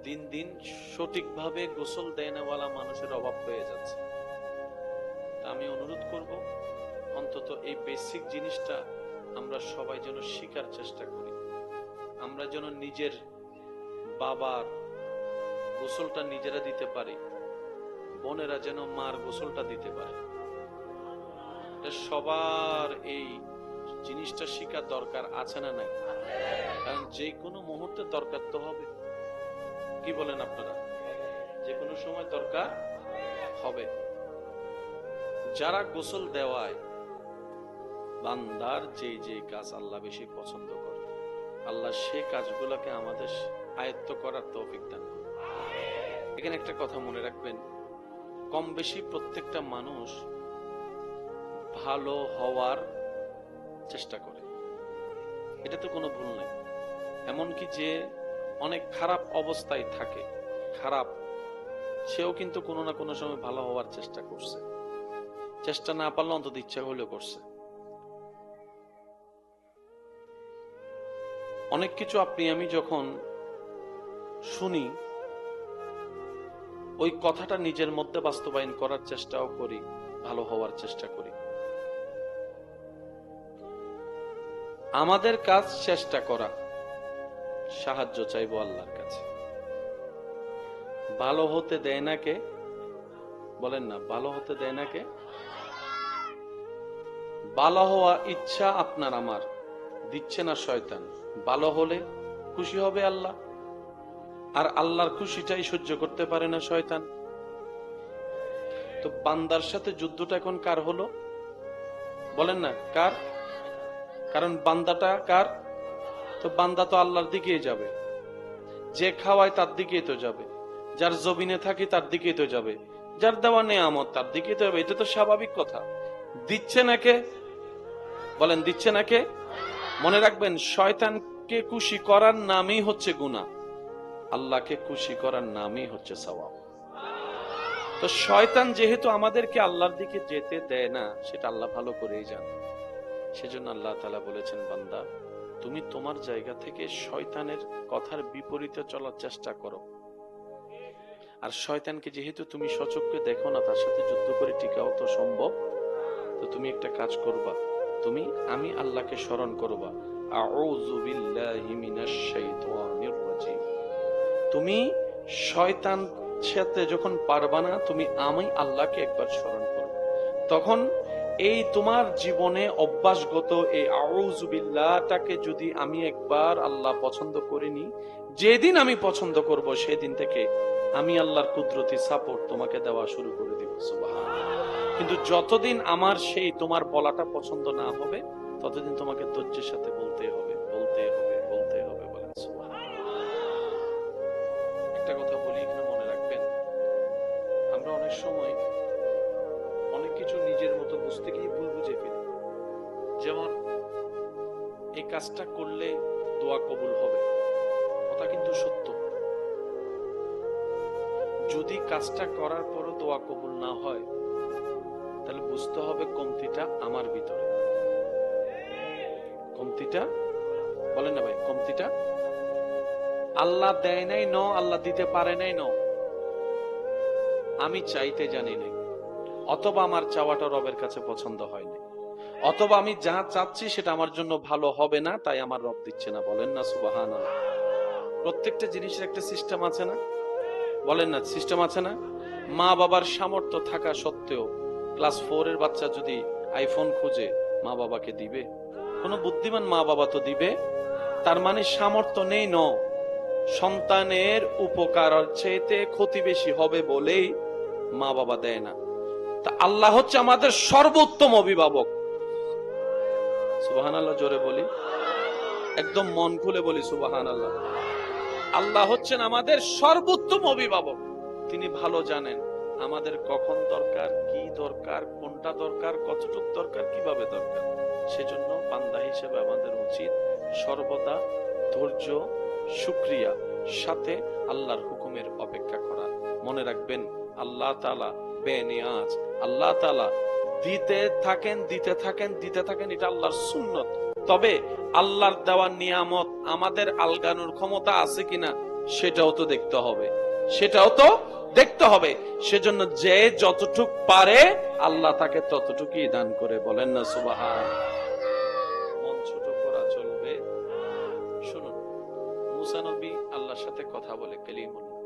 দিন দিন সঠিকভাবে গোসল দেয়নাওয়ালা মানুষের অভাব হয়ে যাচ্ছে। আমি অনুরোধ করব অন্তত এই বেসিক জিনিসটা আমরা সবাই যেন শিখার চেষ্টা করি। আমরা যেন নিজের বাবার গোসলটা নিজেরা দিতে পারি, বোনেরা যেন মার গোসলটা দিতে পারে। সবার এই জিনিসটা শিখার দরকার আছে না নাই? কারণ যে কোনো মুহূর্তে দরকার তো হবে। কি বলেন আপনারা? যে কোনো সময় দরকার হবে। যারা গোসল দেওয়ায় বান্দার যে যে কাজ আল্লাহ বেশি পছন্দ করে, আল্লাহ সে কাজগুলোকে আমাদের আয়ত্ত করার তৌফিক দান করুন। এখানে একটা কথা মনে রাখবেন, কম বেশি প্রত্যেকটা মানুষ ভালো হওয়ার চেষ্টা করে, এটা তো কোনো ভুল নেই। এমনকি যে অনেক খারাপ অবস্থায় থাকে, খারাপ, সেও কিন্তু কোনো না কোনো সময় ভালো হওয়ার চেষ্টা করছে। চেষ্টা না পারলে অন্তত ইচ্ছা হলেও করছে। অনেক কিছু আপনি আমি যখন শুনি, ওই কথাটা নিজের মধ্যে বাস্তবায়ন করার চেষ্টাও করি, ভালো হওয়ার চেষ্টা করি। আমাদের কাজ চেষ্টা করা, সাহায্য চাইবো আল্লাহর কাছে। ভালো হতে দেয় না কে? বলেন না, ভালো হতে দেয় না কে? ভালো হওয়া ইচ্ছা আপনার আমার, দিচ্ছে না শয়তান। ভালো হলে খুশি হবে আল্লাহ, আর আল্লাহর খুশিটাই সহ্য করতে পারে না শয়তান। তো বান্দার সাথে যুদ্ধটা এখন কার হলো? বলেন না কার? কারণ বান্দাটা কার? তো বান্দা তো আল্লাহর দিকেই যাবে। যে খাওয়ায় তার দিকেই তো যাবে, যার জমিনে থাকি তার দিকেই তো যাবে, যার দেওয়া নেয়ামত তার দিকেই তো যাবে। এটা তো স্বাভাবিক কথা। দিচ্ছে না কে? বলেন দিচ্ছে না কে? মনে রাখবেন, শয়তানকে খুশি করার নামই হচ্ছে গুনাহ, আল্লাহকে খুশি করার নামই হচ্ছে সওয়াব। তো শয়তান যেহেতু আমাদেরকে আল্লাহর দিকে যেতে দেয় না, সেটা আল্লাহ ভালো করেই জানে। সেজন্য আল্লাহ তাআলা বলেছেন, বান্দা তুমি তোমার জায়গা থেকে শয়তানের কথার বিপরীতে চলার চেষ্টা করো। আর শয়তানকে যেহেতু তুমি সচক্ষে দেখো না, তার সাথে যুদ্ধ করে টিকাও তো সম্ভব। তো তুমি একটা কাজ করবা, তুমি আমি আল্লাহকে স্মরণ করবা, আউযু বিল্লাহি মিনাশ শাইতানির রাজিম। তুমি শয়তান সাথে যখন পারবা না, তুমি আমি আল্লাহকে একবার স্মরণ করবে, তখন এই তোমার জীবনে অভ্যাসগত এই আউযু বিল্লাহটাকে যদি আমি একবার আল্লাহ পছন্দ করিনি, যেদিন আমি পছন্দ করব সেদিন থেকে আমি আল্লাহর কুদরতি সাপোর্ট তোমাকে দেওয়া শুরু করে দিব। সুবহানাল্লাহ। কিন্তু যতদিন আমার সেই তোমার বলাটা পছন্দ না হবে, ততদিন তোমাকে ধৈর্যের সাথে বলতে হবে, বলতে হবে, বলতে হবে। বলেন সুবহানাল্লাহ। একটা কথা বলি, এখানে মনে রাখবেন, আমরা অনেক সময় অনেক কিছু নিজের মতো বুঝতে গিয়ে ভুল বুঝে ফেলি। যেমন এই কাজটা করলে দোয়া কবুল হবে, কথা কিন্তু সত্য। যদি কাজটা করার পরও দোয়া কবুল না হয়, তাহলে বুঝতে হবে কমতিটা আমার ভিতরে। কমতিটা, বলেন না ভাই, কমতিটা আল্লাহ দেয় নাই ন, আল্লাহ দিতে পারে নাই ন, আমি চাইতে জানি নাই, অথবা আমার চাওয়াটা রবের কাছে পছন্দ হয় না, অথবা আমি যা চাচ্ছি সেটা আমার জন্য ভালো হবে না, তাই আমার রব দিচ্ছে না। বলেন না সুবহানাল্লাহ। প্রত্যেকটা জিনিসের একটা সিস্টেম আছে না? বলেন না, সিস্টেম আছে না? মা বাবার সামর্থ্য থাকা সত্ত্বেও ক্লাস 4 এর বাচ্চা যদি আইফোন খুঁজে, মা বাবাকে দিবে? কোন বুদ্ধিমান মা বাবা তো দিবে। তার মানে সামর্থ্য নেই ন, সন্তানের উপকার চাইতে ক্ষতি বেশি হবে বলেই মা বাবা দেয় না। তা আল্লাহ হচ্ছে আমাদের সর্বোত্তম অভিভাবক। সুবহানাল্লাহ, জোরে বলি, একদম মন খুলে বলি সুবহানাল্লাহ। আল্লাহ হচ্ছেন আমাদের সর্বোত্তম অভিভাবক। তিনি ভালো জানেন আমাদের কখন দরকার, কি দরকার, কোনটা দরকার, কতটুকু দরকার, কিভাবে দরকার। সেজন্য বান্দা হিসেবে আমাদের উচিত সর্বদা ধৈর্য, শুকরিয়া, সাথে আল্লাহর হুকুমের অপেক্ষা করা। মনে রাখবেন, আল্লাহ তাআলা বেনিয়াজ, আল্লাহ তাআলা দিতে থাকেন, দিতে থাকেন, দিতে থাকেন, এটা আল্লাহর সুন্নত। তবে আল্লাহর দেওয়া নিয়ামত আমাদের আলগানোর ক্ষমতা আছে কিনা সেটাও তো দেখতে হবে, সেটাও তো দেখতে হবে। সেজন্য যে যতটুক পারে আল্লাহ তাকে ততটুকুই দান করে। বলেন না সুবহানাল্লাহ। মন ছোট করা চলবে। শুনুন, মুসা নবী আল্লাহর সাথে কথা বলে কালিমুল্লাহ,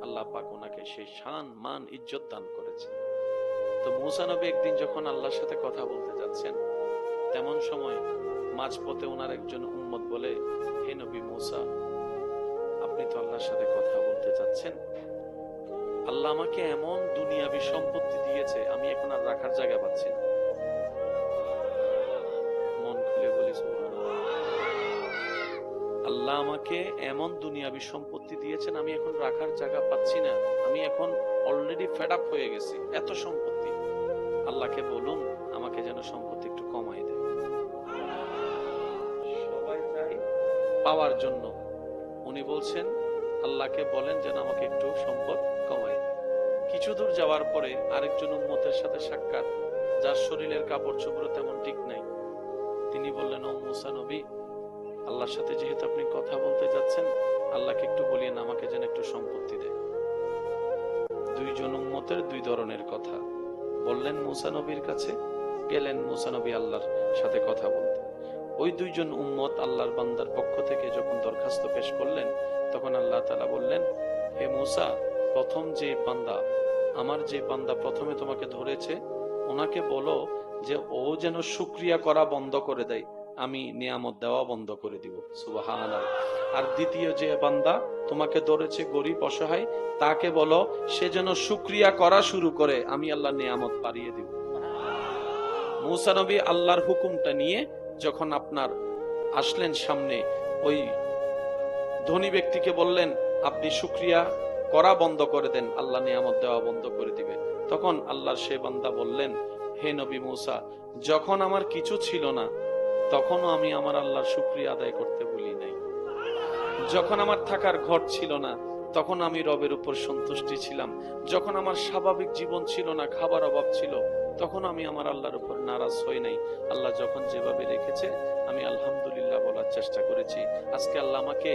আল্লাহ পাক ওনাকে সেই শান, মান, ইজ্জত দান করেছে। তো মুসা নবী একদিন যখন আল্লাহর সাথে কথা বলতে যাচ্ছেন, তেমন সময় মাঝপথে ওনার একজন উম্মত বলে, হে নবী মুসা, আপনি তো আল্লাহর সাথে কথা বলতে যাচ্ছেন, আল্লাহ আমাকে এমন দুনিয়াবি সম্পত্তি দিয়েছে, আমি এখন আর রাখার জায়গা পাচ্ছি না। মন খুলে বলি সুবহানাল্লাহ। আল্লাহ আমাকে এমন দুনিয়াবি সম্পত্তি দিয়েছেন, আমি এখন রাখার জায়গা পাচ্ছি না, আমি এখন অলরেডি ফেড আপ হয়ে গেছি, এত সম্পত্তি। আল্লাহকে বলুন আমাকে যেন সম্পত্তি একটু কমাই দেয়। সবাই চাই পাওয়ার জন্য, উনি বলছেন আল্লাহকে বলেন যেন আমাকে একটু সম্পদ কমাই দেয়। কিছু দূর যাওয়ার পরে আরেকজন উম্মতের সাথে সাক্ষাৎ, যার শরীরের কাপড় চোপড় তেমন ঠিক নাই। তিনি বললেন, ও মুসা নবী, আল্লাহর সাথে যেহেতু আপনি কথা বলতে যাচ্ছেন, আল্লাহকে একটু বলিয়েন আমাকে যেন একটু সম্পত্তি দেয়। দুইজন উম্মতের দুই ধরনের কথা বললেন মুসা নবীর কাছে। গেলেন মুসা নবী আল্লাহর সাথে কথা বলতে। ওই দুইজন উম্মত আল্লাহর বান্দার পক্ষ থেকে যখন দরখাস্ত পেশ করলেন, তখন আল্লাহ তাআলা বললেন, হে মুসা, প্রথম যে বান্দা, আমার যে বান্দা প্রথমে তোমাকে ধরেছে, ওনাকে বলো যে ও যেন শুকরিয়া করা বন্ধ করে দেয়, আমি নিয়ামত দেওয়া বন্ধ করে দিব। সুবহানাল্লাহ। আর দ্বিতীয় যে বান্দা তোমাকে ধরেছে গরিব অসহায়, তাকে বলো সে যেন শুকরিয়া করা শুরু করে, আমি আল্লাহ নিয়ামত বাড়িয়ে দিব। মুসা নবী আল্লাহর হুকুমটা নিয়ে যখন আপনার আসলেন সামনে, ওই ধনী ব্যক্তিকে বললেন আপনি শুকরিয়া করা বন্ধ করে দেন, আল্লাহ নিয়ামত দেওয়া বন্ধ করে দিবে। তখন আল্লাহর সে বান্দা বললেন, হে নবী মুসা, যখন আমার কিছু ছিল না তখনও আমি আমার আল্লাহর শুকরিয়া আদায় করতে ভুলি নাই। যখন আমার থাকার ঘর ছিল না তখন আমি রবের উপর সন্তুষ্টি ছিলাম। যখন আমার স্বাভাবিক জীবন ছিল না, খাবার অভাব ছিল, তখন আমি আমার আল্লাহর উপর নারাজ হই নাই। আল্লাহ যখন যেভাবে রেখেছে আমি আলহামদুলিল্লাহ বলার চেষ্টা করেছি। আজকে আল্লাহ আমাকে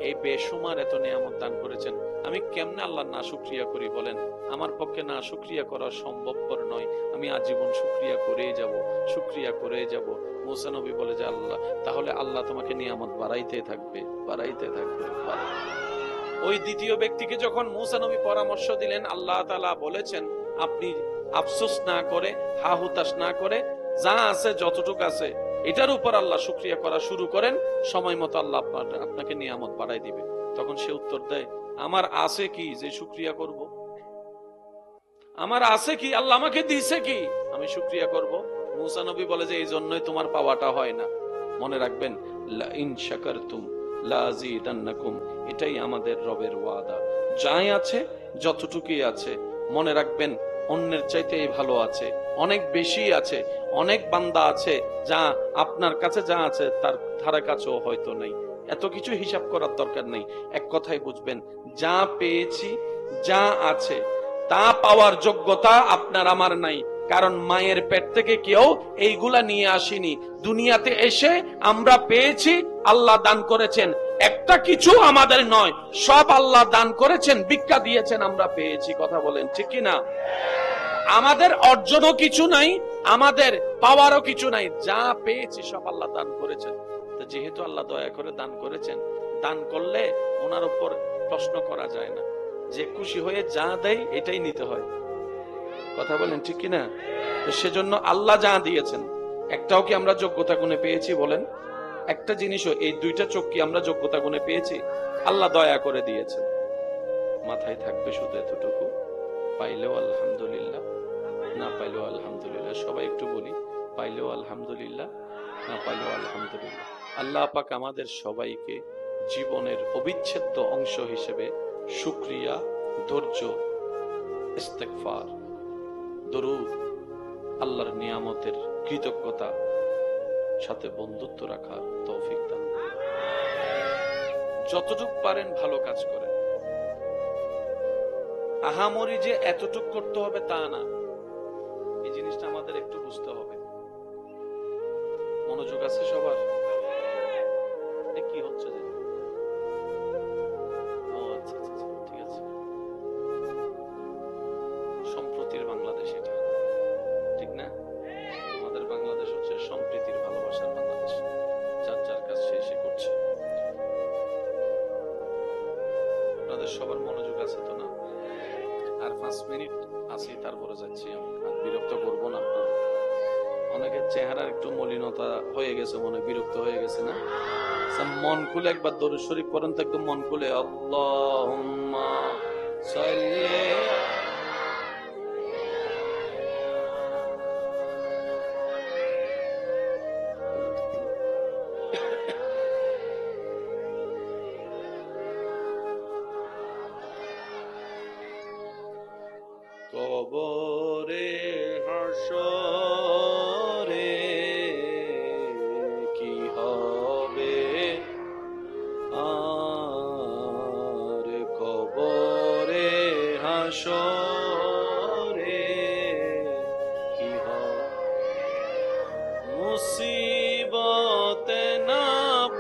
এই বেসুমার এত নিয়ামত দান করেছেন, আমি কেমনে আল্লাহ না শুকরিয়া করি বলেন? আমার পক্ষে না শুকরিয়া করা সম্ভবপর নয়। আমি আজীবন শুকরিয়া করেই যাব, শুকরিয়া করেই যাব। মুসা নবী বলে যে আল্লাহ, তাহলে আল্লাহ তোমাকে নিয়ামত বাড়াইতে থাকবে, বাড়াইতে থাকবে। ওই দ্বিতীয় ব্যক্তিকে যখন মূসা নবী পরামর্শ দিলেন, আল্লাহ তাআলা বলেছেন আপনি আফসোস না করে, হা হুতাশ না করে, যা আছে যতটুকু আছে এটার উপর আল্লাহ শুকরিয়া করা শুরু করেন, সময় মতো আল্লাহ আপনাকে নিয়ামত বাড়াই দিবে। তখন সে উত্তর দেয়, আমার আছে কি যে শুকরিয়া করব? আমার আছে কি? আল্লাহ আমাকে দিয়েছে কি আমি শুকরিয়া করব? মূসা নবী বলে যে এই জন্যই তোমার পাওয়াটা হয় না। মনে রাখবেন, লা ইন শাকারতুম লা আযীদান্নাকুম, এটাই আমাদের রবের ওয়াদা। যাই আছে যতটুকুই আছে, মনে রাখবেন অন্যের চাইতে এই ভালো আছে, অনেক বেশি আছে। অনেক বান্দা আছে যা আপনার কাছে যা আছে তার ধারে কাছেও হয়তো নেই। এত কিছু হিসাব করার দরকার নেই। এক কথাই বুঝবেন, যা পেয়েছি, যা আছে, তা পাওয়ার যোগ্যতা আপনার আমার নাই। কারণ মায়ের পেট থেকে কেউ এইগুলা নিয়ে আসেনি। দুনিয়াতে এসে আমরা পেয়েছি, আল্লাহ দান করেছেন। একটা কিছু আমাদের নয়, সব আল্লাহ দান করেছেন, ভিক্ষা দিয়েছেন, আমরা পেয়েছি। কথা বলেন ঠিক কিনা? আমাদের অর্জনও কিছু নাই, আমাদের পাওয়ারও কিছু নাই। যা পেয়েছি সব আল্লাহ দান করেছেন। তো যেহেতু আল্লাহ দয়া করে দান করেছেন, দান করলে ওনার উপর প্রশ্ন করা যায় না। যে খুশি হয়ে যা দেয় এটাই নিতে হয়। কথা বলেন ঠিক কিনা? তো সেজন্য আল্লাহ যা দিয়েছেন, একটাও কি আমরা যোগ্যতা গুণে পেয়েছি বলেন? একটা জিনিসও, এই দুইটা চোখ কি আমরা যোগ্যতা গুণে পেয়েছি? আল্লাহ দয়া করে দিয়েছেন। মাথায় থাকবে শুধু এতটুকু, পাইলেও আলহামদুলিল্লাহ, না পাইলেও আলহামদুলিল্লাহ। সবাই একটু বলি, পাইলেও আলহামদুলিল্লাহ, না পাইলেও আলহামদুলিল্লাহ। আল্লাহ পাক আমাদের সবাইকে জীবনের অবিচ্ছেদ্য অংশ হিসেবে শুকরিয়া, ধৈর্য, ইস্তেগফার, দরুদ, আল্লাহর নিয়ামতের কৃতজ্ঞতা, সাথে বন্ধুত্ব রাখার তৌফিক দান। যতটুক পারেন ভালো কাজ করেন। আহামরি যে এতটুক করতে হবে তা না, এই জিনিসটা আমাদের একটু বুঝতে হবে। মনোযোগ আছে সবার? কি হচ্ছে যে আচ্ছা আচ্ছা, ঠিক আছে। সম্প্রতির বাংলাদেশ এটা, ঠিক না? আমাদের বাংলাদেশ হচ্ছে সম্প্রীতির ভালোবাসার বাংলাদেশ। যার যার কাজ সে করছে। আপনাদের সবার মনোযোগ আছে তো না? আর 5 মিনিট আছি, তারপরে যাচ্ছি আমি। আর বিরক্ত করবো না আপনার। অনেকের চেহারা একটু মলিনতা হয়ে গেছে, মনে বিরক্ত হয়ে গেছে না? মন খুলে একবার দরুদ শরীফ পড়েন তো, একদম মন খুলে। আল্লাহুম্মা সাল্লি কবরে হাসরে কি হবে আর, কবরে হাসরে কি হবে, মুসিবতে না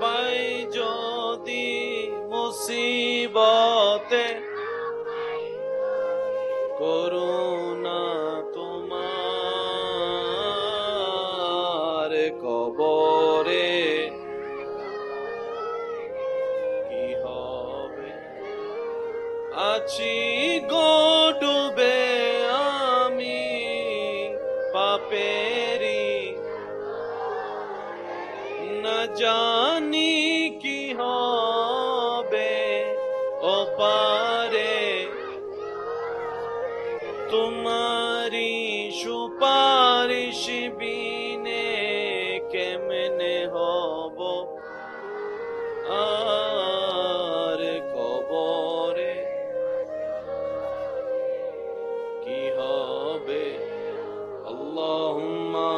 পাই যদি, মুসিবতে করুণা তোমার, কবরে কি হবে, আছি গো ডুবে আমি পাপেরি, না জানি কি হবে ও পারে, তোমারি সুপারিশ বিনে কেমনে হব আর, কবরে কি হবে। আল্লাহুম্মা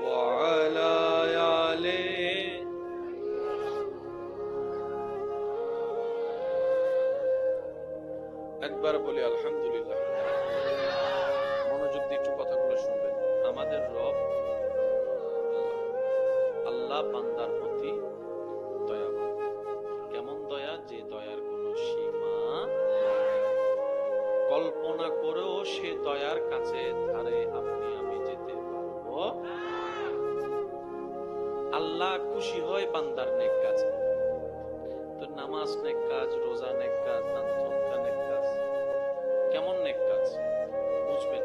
ওয়া আলা আলি, একবার বলি আলহামদুলিল্লাহ। মনোযোগ দিয়ে একটু কথাগুলো শুনবেন। আমাদের রব আল্লাহ বান্দার প্রতি দয়াবান। কেমন দয়া? যে দয়ার কোনো সীমা কল্পনা করেও সে দয়ার কাছে ধারে আপনি আল্লাহ খুশি হয় বান্দার নেক কাজ। তো নামাজ নেক কাজ, রোজা নেক কাজ, দান সদকা নেক কাজ। কেমন নেক কাজ বুঝবেন?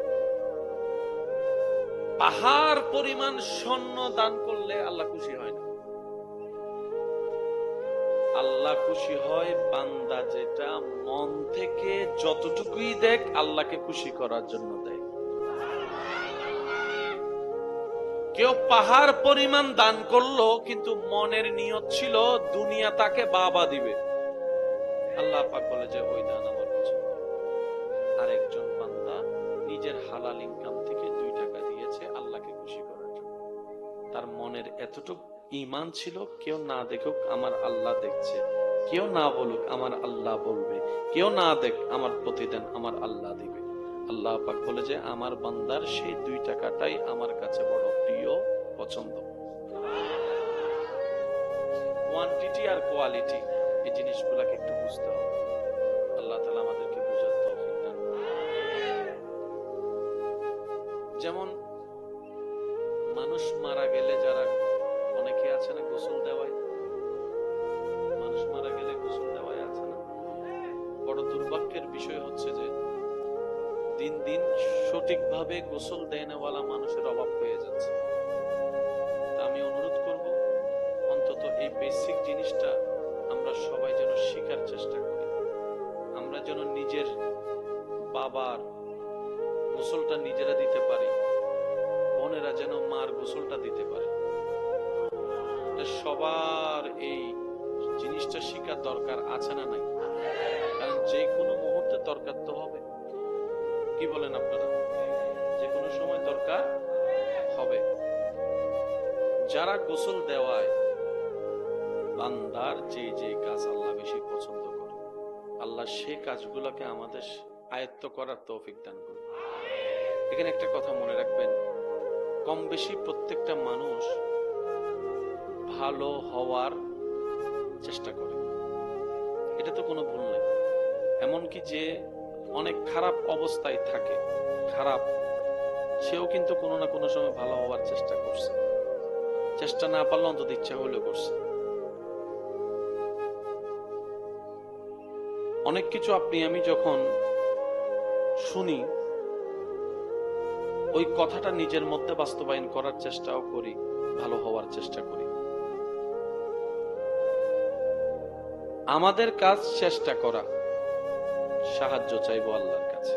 পাহাড় পরিমাণ স্বর্ণ দান করলে আল্লাহ খুশি হয় না। আল্লাহ খুশি হয় বান্দা যেটা মন থেকে যতটুকুই দেখ আল্লাহকে খুশি করার জন্য দেয়। কেউ পাহাড় পরিমাণ দান করলো কিন্তু মনের নিয়ত ছিল দুনিয়া তাকে বাবা দিবে, আল্লাহ পাক বলে যে ওই দান আমার পছন্দ। আরেকজন বান্দা নিজের হালাল ইনকাম থেকে 2 টাকা দিয়েছে আল্লাহকে খুশি করার জন্য। তার মনের এতটুকু ঈমান ছিল, কেউ না দেখুক আমার আল্লাহ দেখছে, কেউ না বলুক আমার আল্লাহ বলবে, কেউ না দেখ আমার প্রতিদান আমার আল্লাহ দিবে। আল্লাহ পাক বলে যে আমার বান্দার সেই 2 টাকাটাই আমার কাছে বড় প্রিয়, পছন্দ। কোয়ান্টিটি আর কোয়ালিটি এই জিনিসগুলোকে একটু বুঝতে হবে। আল্লাহ তাআলা আমাদেরকে বুঝার তৌফিক দান করুন। যেমন মানুষ মারা গেলে যারা অনেকে আছে না গোসল দেওয়ায়, মানুষ মারা গেলে গোসল দেওয়ায় আছে না। বড় দুর্ভাগ্যের বিষয় হচ্ছে যে দিন দিন সঠিকভাবে গোসল দেওয়ালা মানুষের অভাব হয়ে যাচ্ছে। আমি অনুরোধ করব অন্তত এই বেসিক জিনিসটা আমরা সবাই যেন শেখার চেষ্টা করি। আমরা যেন নিজের বাবার গোসলটা নিজেরা দিতে পারি, বোনেরা যেন মার গোসলটা দিতে পারে। সবার এই জিনিসটা শেখার দরকার আছে না নাই? কারণ যে কোনো মুহূর্তে দরকার তো হবে। কি বলেন আপনারা? যে কোনো সময় দরকার হবে। যারা গোসল দেওয়ায় বান্দার যে যে কাজ আল্লাহ বেশি পছন্দ করে, আল্লাহ সেই কাজগুলোকে আমাদের আয়ত্ত করার তৌফিক দান করুন। এখানে একটা কথা মনে রাখবেন, কম বেশি প্রত্যেকটা মানুষ ভালো হওয়ার চেষ্টা করে, এটা তো কোনো ভুল নেই। এমনকি যে অনেক খারাপ অবস্থায় থাকে, খারাপ, সেও কিন্তু কোনো না কোনো সময় ভালো হওয়ার চেষ্টা করছে। চেষ্টা না পারলে অন্তত ইচ্ছা হলেও করছে। অনেক কিছু আপনি আমি যখন শুনি, ওই কথাটা নিজের মধ্যে বাস্তবায়ন করার চেষ্টাও করি, ভালো হওয়ার চেষ্টা করি। আমাদের কাজ চেষ্টা করা, সাহায্য চাইবো আল্লাহর কাছে।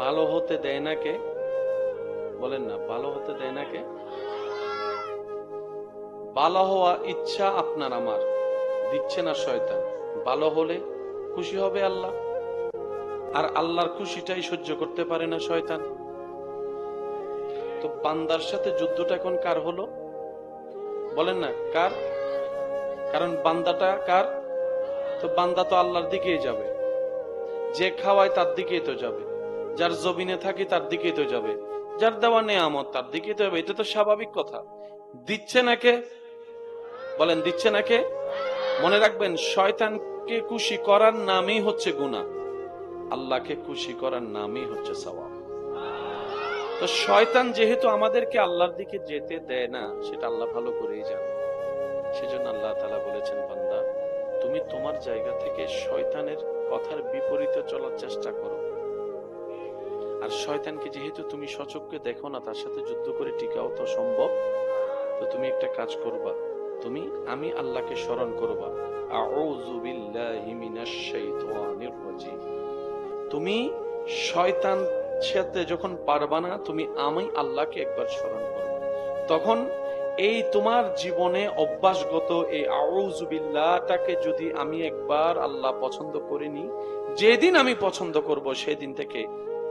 ভালো হতে দেয় না কে? বলেন না, ভালো হতে দেয় না কে? ভালো হওয়া ইচ্ছা আপনার আমার, দিচ্ছে না শয়তান। ভালো হলে খুশি হবে আল্লাহ, আর আল্লাহর খুশিটাই সহ্য করতে পারে না শয়তান। তো বান্দার সাথে যুদ্ধটা এখন কার হলো? বলেন না কার? কারণ বান্দাটা কার? তো বান্দা তো আল্লাহর দিকেই যাবে। যে খাওয়ায় তার দিকেই তো যাবে, যার জমিনে থাকে তার দিকেই তো যাবে, যার দেওয়া নেয়ামত তার দিকেই তো যাবে। এটা তো স্বাভাবিক কথা। দিচ্ছে না কে? বলেন দিচ্ছে না কে? মনে রাখবেন, শয়তানকে খুশি করার নামই হচ্ছে গুনাহ, আল্লাহকে খুশি করার নামই হচ্ছে সওয়াব। তো শয়তান যেহেতু আমাদেরকে আল্লাহর দিকে যেতে দেয় না, সেটা আল্লাহ ভালো করেই জানে। সেজন্য আল্লাহ তাআলা বলেছেন, বান্দা তুমি তোমার জায়গা থেকে শয়তানের কথার বিপরীতে চলার চেষ্টা করো। আর শয়তানকে যেহেতু তুমি সচক্ষে দেখো না, তার সাথে যুদ্ধ করে টিকাও তো সম্ভব। তো তুমি একটা কাজ করবা, তুমি আমি আল্লাহকে স্মরণ করবা, আউযু বিল্লাহি মিনাশ শাইতানির রাজিম। তুমি শয়তান সাথে যখন পারবা না, তুমি আমি আল্লাহকে একবার স্মরণ করবে। তখন এই তোমার জীবনে অভ্যাসগত এই আউযু বিল্লাহটাকে যদি আমি একবার আল্লাহ পছন্দ করিনি, যেদিন আমি পছন্দ করব সেদিন থেকে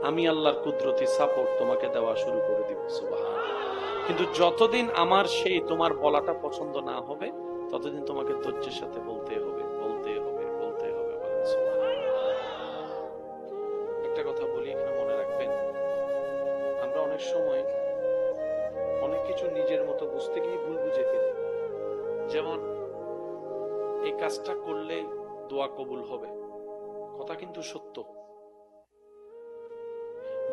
আমি আল্লাহর কুদরতি সাপোর্ট তোমাকে দেওয়া শুরু করে দিব। সুবহানাল্লাহ। কিন্তু যতদিন আমার সেই তোমার বলাটা পছন্দ না হবে, ততদিন তোমাকে ধৈর্যের সাথে বলতে হবে, বলতে হবে, বলতে হবে। বলেন সুবহানাল্লাহ। একটা কথা বলি, এখানে মনে রাখবেন, আমরা অনেক সময় অনেক কিছু নিজের মতো বুঝতে গিয়ে ভুল বুঝে ফেলি। যেমন এই কাজটা করলে দোয়া কবুল হবে, কথা কিন্তু সত্য।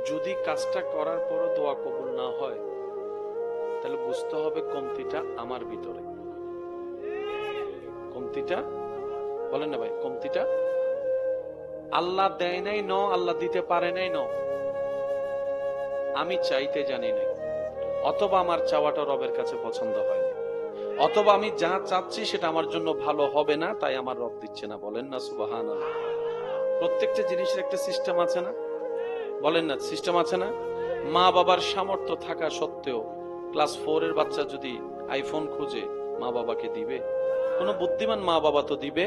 যদি কাজটা করার পরও দোয়া কবুল না হয়, তাহলে বুঝতে হবে কমতিটা আমার ভিতরে। কমতিটা বলেন না ভাই, কমতিটা আল্লাহ দেয় নাই ন, আল্লাহ দিতে পারে নাই ন, আমি চাইতে জানি নাই, অথবা আমার চাওয়াটা রবের কাছে পছন্দ হয় না, অথবা আমি যা চাচ্ছি সেটা আমার জন্য ভালো হবে না, তাই আমার রব দিচ্ছে না। বলেন না সুবহানাল্লাহ। প্রত্যেকটা জিনিসের একটা সিস্টেম আছে না? বলেন না, সিস্টেম আছে না? মা বাবার সামর্থ্য থাকা সত্ত্বেও ক্লাস 4 এর বাচ্চা যদি আইফোন খুঁজে, মা বাবাকে দিবে? কোন বুদ্ধিমান মা বাবা তো দিবে।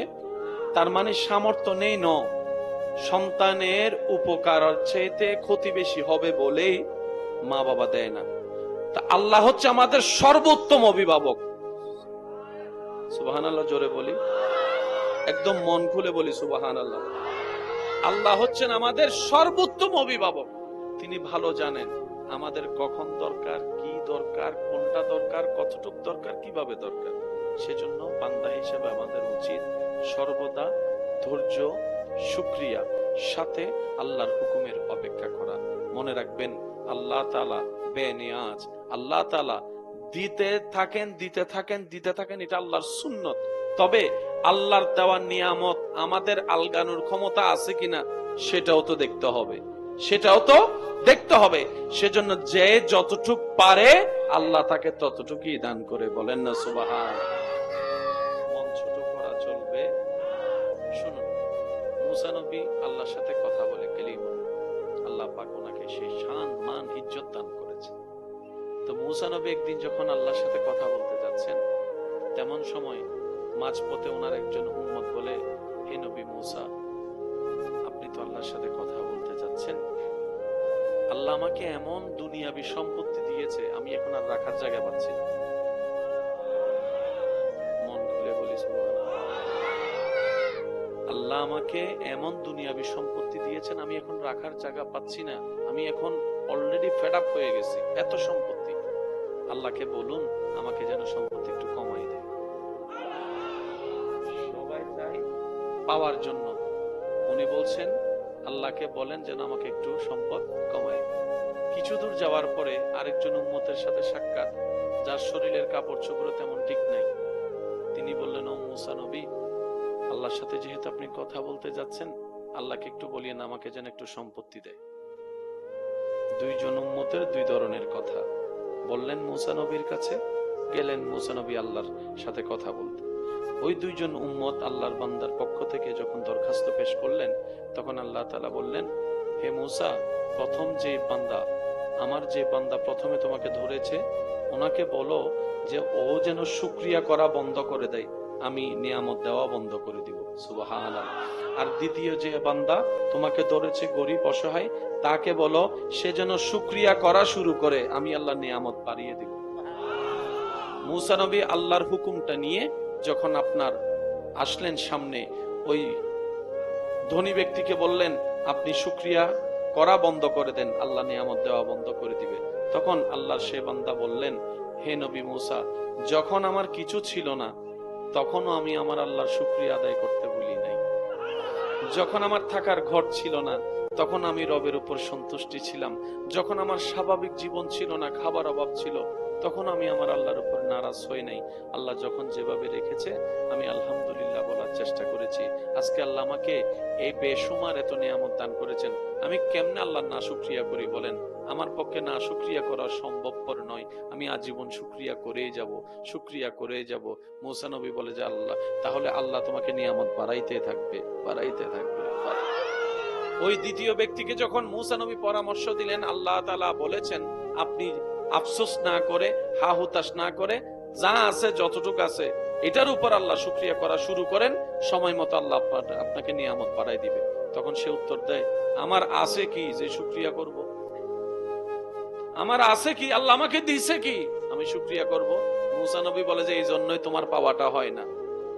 তার মানে সামর্থ্য নেই ন, সন্তানের উপকার চাইতে ক্ষতি বেশি হবে বলেই মা বাবা দেয় না। তা আল্লাহ হচ্ছে আমাদের সর্বোত্তম অভিভাবক। সুবহানাল্লাহ, জোরে বলি, একদম মন খুলে বলি সুবহানাল্লাহ। আল্লাহ হচ্ছেন আমাদের সর্বোত্তম অভিভাবক। তিনি ভালো জানেন আমাদের কখন দরকার, কি দরকার, কোনটা দরকার, কতটুক দরকার, কিভাবে দরকার। সেজন্য বান্দা হিসেবে আমাদের উচিত সর্বদা ধৈর্য, শুকরিয়া, সাথে আল্লাহর হুকুমের অপেক্ষা করা। মনে রাখবেন আল্লাহ তাআলা বেনিয়াজ, আল্লাহ তাআলা দিতে থাকেন, দিতে থাকেন, দিতে থাকেন, এটা আল্লাহর সুন্নত। তবে আল্লাহর দেওয়া নিয়ামত আমাদের আলগানোর ক্ষমতা আছে কিনা সেটাও তো দেখতে হবে, সেটাও তো দেখতে হবে। সেজন্য যে যতটুক পারে আল্লাহ তাকে ততটুকুই দান করে। বলেন না সুবহান। মন ছোট করা চলবে। শুনুন, মুসা নবী আল্লাহর সাথে কথা বলে কালিমা, আল্লাহ পাক ওনাকে সেই শান, মান, ইজ্জত দান করেছে। তো মুসা নবী একদিন যখন আল্লাহর সাথে কথা বলতে যাচ্ছেন, তেমন সময় মাঝপথে ওনার একজন উম্মত বলে, হে নবী মুসা, আপনি তো আল্লাহর সাথে কথা বলতে যাচ্ছেন, আল্লাহ আমাকে এমন দুনিয়াবি সম্পত্তি দিয়েছে, আমি এখন আর রাখার জায়গা পাচ্ছি না। মন খুলে বলি সুবহানাল্লাহ। আল্লাহ আমাকে এমন দুনিয়াবি সম্পত্তি দিয়েছেন, আমি এখন রাখার জায়গা পাচ্ছি না, আমি এখন অলরেডি ফেড আপ হয়ে গেছি, এত সম্পত্তি। আল্লাহকে বলুন আমাকে যেন সম্পত্তি একটু কমাই দেয়। সবাই চাই পাওয়ার জন্য, উনি বলছেন আল্লাহকে বলেন যেন আমাকে একটু সম্পদ কমাই। কিছু দূর যাওয়ার পরে আরেকজন উম্মতের সাথে সাক্ষাৎ, যার শরীরের কাপড় চোপড় তেমন ঠিক নাই। তিনি বললেন, ও মুসা নবী, আল্লাহর সাথে যেহেতু আপনি কথা বলতে যাচ্ছেন, আল্লাহকে একটু বলিয়েন আমাকে যেন একটু সম্পত্তি দেয়। দুইজন উম্মতের দুই ধরনের কথা বললেন মুসা নবীর কাছে। গেলেন মুসা নবী আল্লাহর সাথে কথা বলতে। ওই দুইজন উম্মত আল্লাহর বান্দার পক্ষ থেকে যখন দরখাস্ত পেশ করলেন, তখন আল্লাহ তাআলা বললেন, হে মুসা, প্রথম যে বান্দা, আমার যে বান্দা প্রথমে তোমাকে ধরেছে, ওনাকে বলো যে ও যেন শুকরিয়া করা বন্ধ করে দেয়, আমি নিয়ামত দেওয়া বন্ধ করে দিব। সুবহানাল্লাহ। আর দ্বিতীয় যে বান্দা তোমাকে ধরেছে গরিব অসহায়, তাকে বলো সে যেন শুকরিয়া করা শুরু করে, আমি আল্লাহর নিয়ামত বাড়িয়ে দিব। মুসা নবী আল্লাহর হুকুমটা নিয়ে যখন আপনার আসলেন সামনে, ওই ধনী ব্যক্তিকে বললেন আপনি শুকরিয়া করা বন্ধ করে দেন, আল্লাহ নিয়ামত দেওয়া বন্ধ করে দিবে। তখন আল্লাহর সে বান্দা বললেন, হে নবী মুসা, যখন আমার কিছু ছিল না তখনও আমি আমার আল্লাহর শুকরিয়া আদায় করতে ভুলি নাই। যখন আমার থাকার ঘর ছিল না তখন আমি রবের উপর সন্তুষ্টি ছিলাম। যখন আমার স্বাভাবিক জীবন ছিল না, খাবার অভাব ছিল, তখন আমি আমার আল্লাহর উপর নারাজ হই নাই। আল্লাহ যখন যেভাবে রেখেছে আমি আলহামদুলিল্লাহ বলার চেষ্টা করেছি। আজকে আল্লাহ আমাকে এই বেশুমার এত নিয়ামত দান করেছেন, আমি কেমনে আল্লাহর না শুকরিয়া করি বলেন? আমার পক্ষে না শুকরিয়া করা সম্ভবপর নয়। আমি আজীবন শুকরিয়া করেই যাব, শুকরিয়া করেই যাব। মুসা নবী বলে যে আল্লাহ, তাহলে আল্লাহ তোমাকে নিয়ামত বাড়াইতে থাকবে, বাড়াইতে থাকবে। ওই দ্বিতীয় ব্যক্তিকে যখন মুসা নবী পরামর্শ দিলেন, আল্লাহ তাআলা বলেছেন আপনি আফসোস না করে, হা হুতাশ না করে, যা আছে যতটুকু আছে এটার উপর আল্লাহ শুকরিয়া করা শুরু করেন, সময় মতো আল্লাহ আপনাকে নিয়ামত বাড়াই দিবে। তখন সে উত্তর দেয়, আমার আছে কি যে শুকরিয়া করব? আমার আছে কি? আল্লাহ আমাকে দিয়েছে কি আমি শুকরিয়া করব? মুসা নবী বলে যে এই জন্যই তোমার পাওয়াটা হয় না।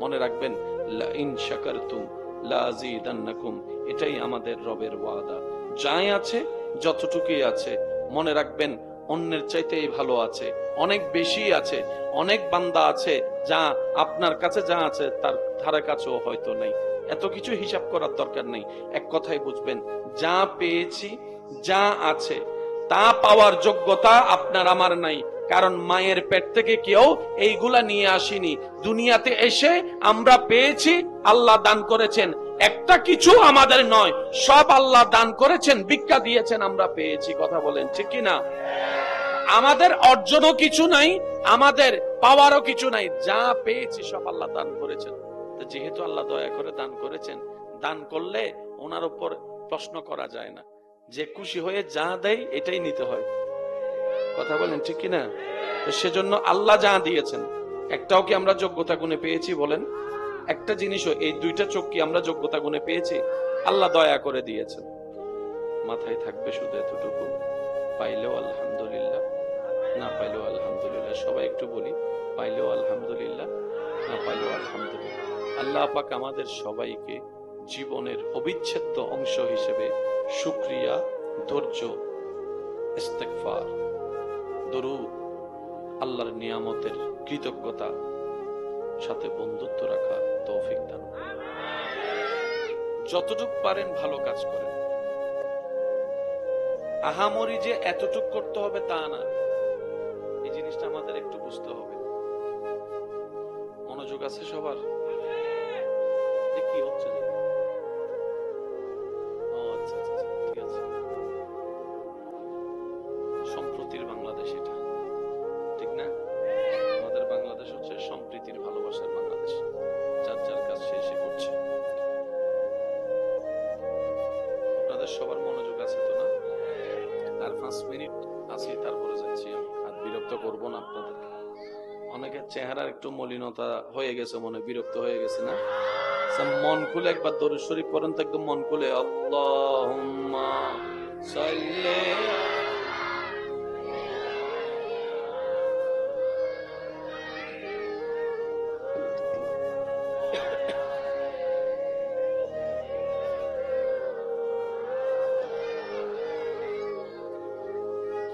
মনে রাখবেন, লা ইন শাকারতুম লা আযীদান্নাকুম, এটাই আমাদের রবের ওয়াদা। যাই আছে যতটুকুই আছে, মনে রাখবেন অন্যের চাইতেই ভালো আছে, অনেক বেশি আছে। অনেক বান্দা আছে যা আপনার কাছে যা আছে তার ধারে কাছেও হয়তো নেই। এত কিছু হিসাব করার দরকার নেই। এক কথাই বুঝবেন, যা পেয়েছি, যা আছে তা পাওয়ার যোগ্যতা আপনার আমার নাই। কারণ মায়ের পেট থেকে কেউ এইগুলা নিয়ে আসেনি। দুনিয়াতে এসে আমরা পেয়েছি, আল্লাহ দান করেছেন। একটা কিছু আমাদের নয়, সব আল্লাহ দান করেছেন, ভিক্ষা দিয়েছেন, আমরা পেয়েছি। কথা বলেন ঠিক কিনা? আমাদের অর্জনও কিছু নাই, আমাদের পাওয়ারও কিছু নাই, যা পেয়েছি সব আল্লাহ দান করেছেন। তো যেহেতু আল্লাহ দয়া করে দান করেছেন, দান করলে ওনার উপর প্রশ্ন করা যায় না, যে খুশি হয়ে যা দেয় এটাই নিতে হয়। কথা বলেন ঠিক কিনা? তো সেজন্য আল্লাহ যা দিয়েছেন, একটাও কি আমরা যোগ্যতা গুণে পেয়েছি? বলেন, একটা জিনিসও, এই দুইটা চোখ কি আমরা যোগ্যতা গুণে পেয়েছি? আল্লাহ দয়া করে দিয়েছেন। মাথায় থাকবে শুধু এতটুকু, পাইলেও আলহামদুলিল্লাহ, না পাইলেও আলহামদুলিল্লাহ। সবাই একটু বলি, পাইলেও আলহামদুলিল্লাহ, না পাইলেও আলহামদুলিল্লাহ। আল্লাহ পাক আমাদের সবাইকে জীবনের অবিচ্ছেদ্য অংশ হিসেবে শুকরিয়া, ধৈর্য, ইস্তেগফার, দরুদ, আল্লাহর নিয়ামতের কৃতজ্ঞতা, সাথে বন্ধুত্ব রাখা তৌফিক দান। যতটুকু পারেন ভালো কাজ করেন। আহামরি যে এতটুক করতে হবে তা না, এই জিনিসটা আমাদের একটু বুঝতে হবে। মনোযোগ আছে সবার? কি হচ্ছে? আচ্ছা আচ্ছা, ঠিক আছে। সম্প্রতির বাংলাদেশ এটা, ঠিক না? আমাদের বাংলাদেশ হচ্ছে সম্প্রীতির, ভালোবাসার বাংলাদেশ। যার যার কাজ সে করছে। আপনাদের সবার মনোযোগ আছে তো না? আর 5 মিনিট আছে, তারপরে যাচ্ছি। আর বিরক্ত করব না আপনাদের। অনেকের চেহারার একটু মলিনতা হয়ে গেছে, মনে বিরক্ত হয়ে গেছে না? মন খুলে একবার দরুদ শরীফ পড়েন তো, একদম মন খুলে। আল্লাহুম্মা সাল্লি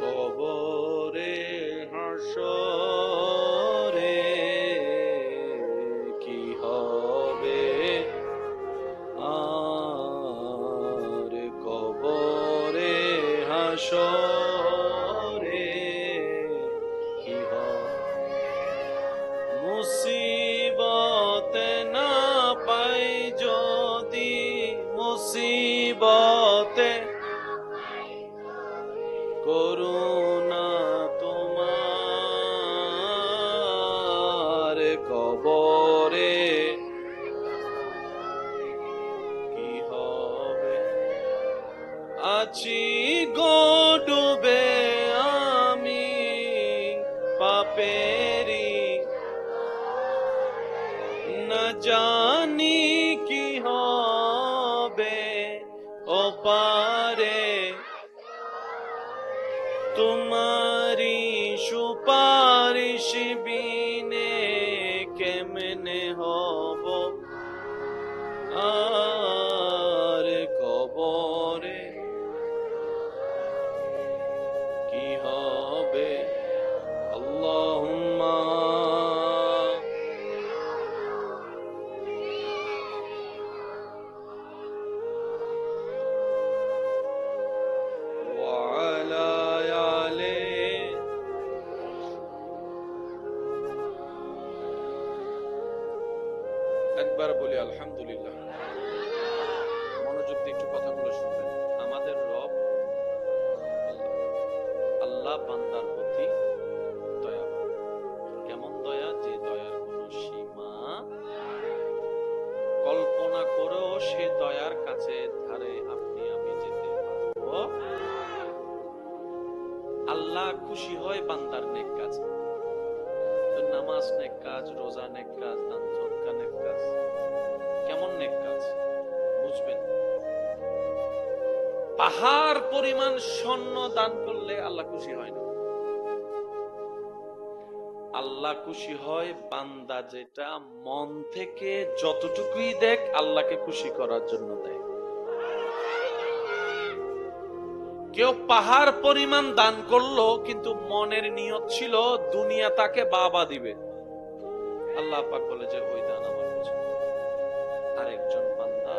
কবরে হাসরে কি হবে আর, কবরে হাসরে কি হবে, মুসিবতে না পাই যদি, মুসিবতে করুণা তোমার, কবরে কি হবে, আছি গো ডুবে আমি পাপেরি, না জানি কি হবে ও পারে, তোমারি সুপারিশ বিনে কেমনে হব আর, কবরে কি হবে। আল্লাহুম্মা একবার বলি আলহামদুলিল্লাহ। মনোযোগ দিয়ে একটু কথাগুলো শুনবেন। আমাদের রব আল্লাহ বান্দার প্রতি দয়াবান। কেমন দয়া? যে দয়ার কোনো সীমা, কল্পনা করেও সে দয়ার কাছে ধারে আপনি আমি যেতে পারবো। আল্লাহ খুশি হয় বান্দার নেক কাজ। নামাজ নেক কাজ, রোজা নেক কাজ, দান সদকা নেক কাজ। কেমন নেক কাজ বুঝবেন? পাহাড় পরিমাণ স্বর্ণ দান করলে আল্লাহ খুশি হয় না। আল্লাহ খুশি হয় বান্দা যেটা মন থেকে যতটুকুই দেখ আল্লাহকে খুশি করার জন্য দেয়। কেউ পাহাড় পরিমাণ দান করলো, কিন্তু মনের নিয়ত ছিল দুনিয়া তাকে বাবা দিবে, আল্লাহ পাক বলে যে ওই দান আমার পছন্দ। আরেকজন বান্দা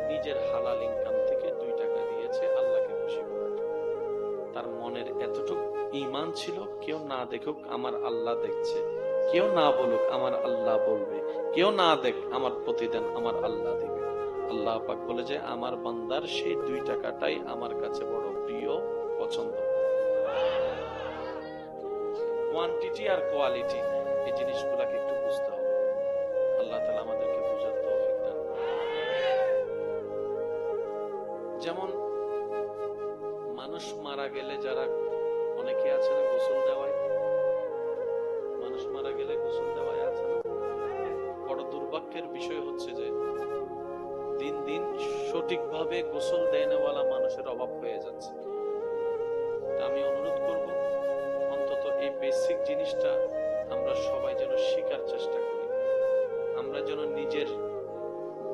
নিজের হালাল ইনকাম থেকে 2 টাকা দিয়েছে আল্লাহকে খুশি করার জন্য, তার মনের এতটুকু ঈমান ছিল, কেউ না দেখুক আমার আল্লাহ দেখছে, কেউ না বলুক আমার আল্লাহ বলবে, কেউ না দেখ আমার প্রতিদান আমার আল্লাহ দিবে। আল্লাহ পাক বলে যে আমার বান্দার সেই 2 টাকাটাই আমার কাছে বড় প্রিয়, পছন্দ। কোয়ান্টিটি আর কোয়ালিটি, এই জিনিসগুলোকে একটু বুঝতে হবে। আল্লাহ তাআলা আমাদেরকে বুঝার তৌফিক দান করুন। যেমন মানুষ মারা গেলে যারা অনেকে আছে না গোসল দেওয়ায়, মানুষ মারা গেলে গোসল দেওয়ায় আছে না, বড় দুর্ভাগ্যের বিষয় হচ্ছে যে দিন দিন সঠিকভাবে গোসল দেয়নাওয়ালা মানুষের অভাব হয়ে যাচ্ছে। আমি অনুরোধ করব অন্তত এই বেসিক জিনিসটা আমরা সবাই যেন শেখার চেষ্টা করি। আমরা যেন নিজের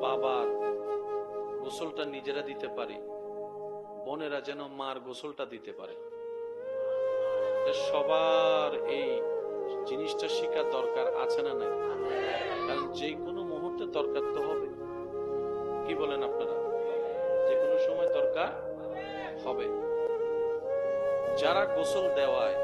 বাবার গোসলটা নিজেরা দিতে পারি, বোনেরা যেন মার গোসলটা দিতে পারে। সবার এই জিনিসটা শেখার দরকার আছে না নাই? কারণ যে কোনো মুহূর্তে দরকার তো হবে, কি বলেন আপনারা? যে কোনো সময় দরকার হবে। যারা গোসল দেওয়ায়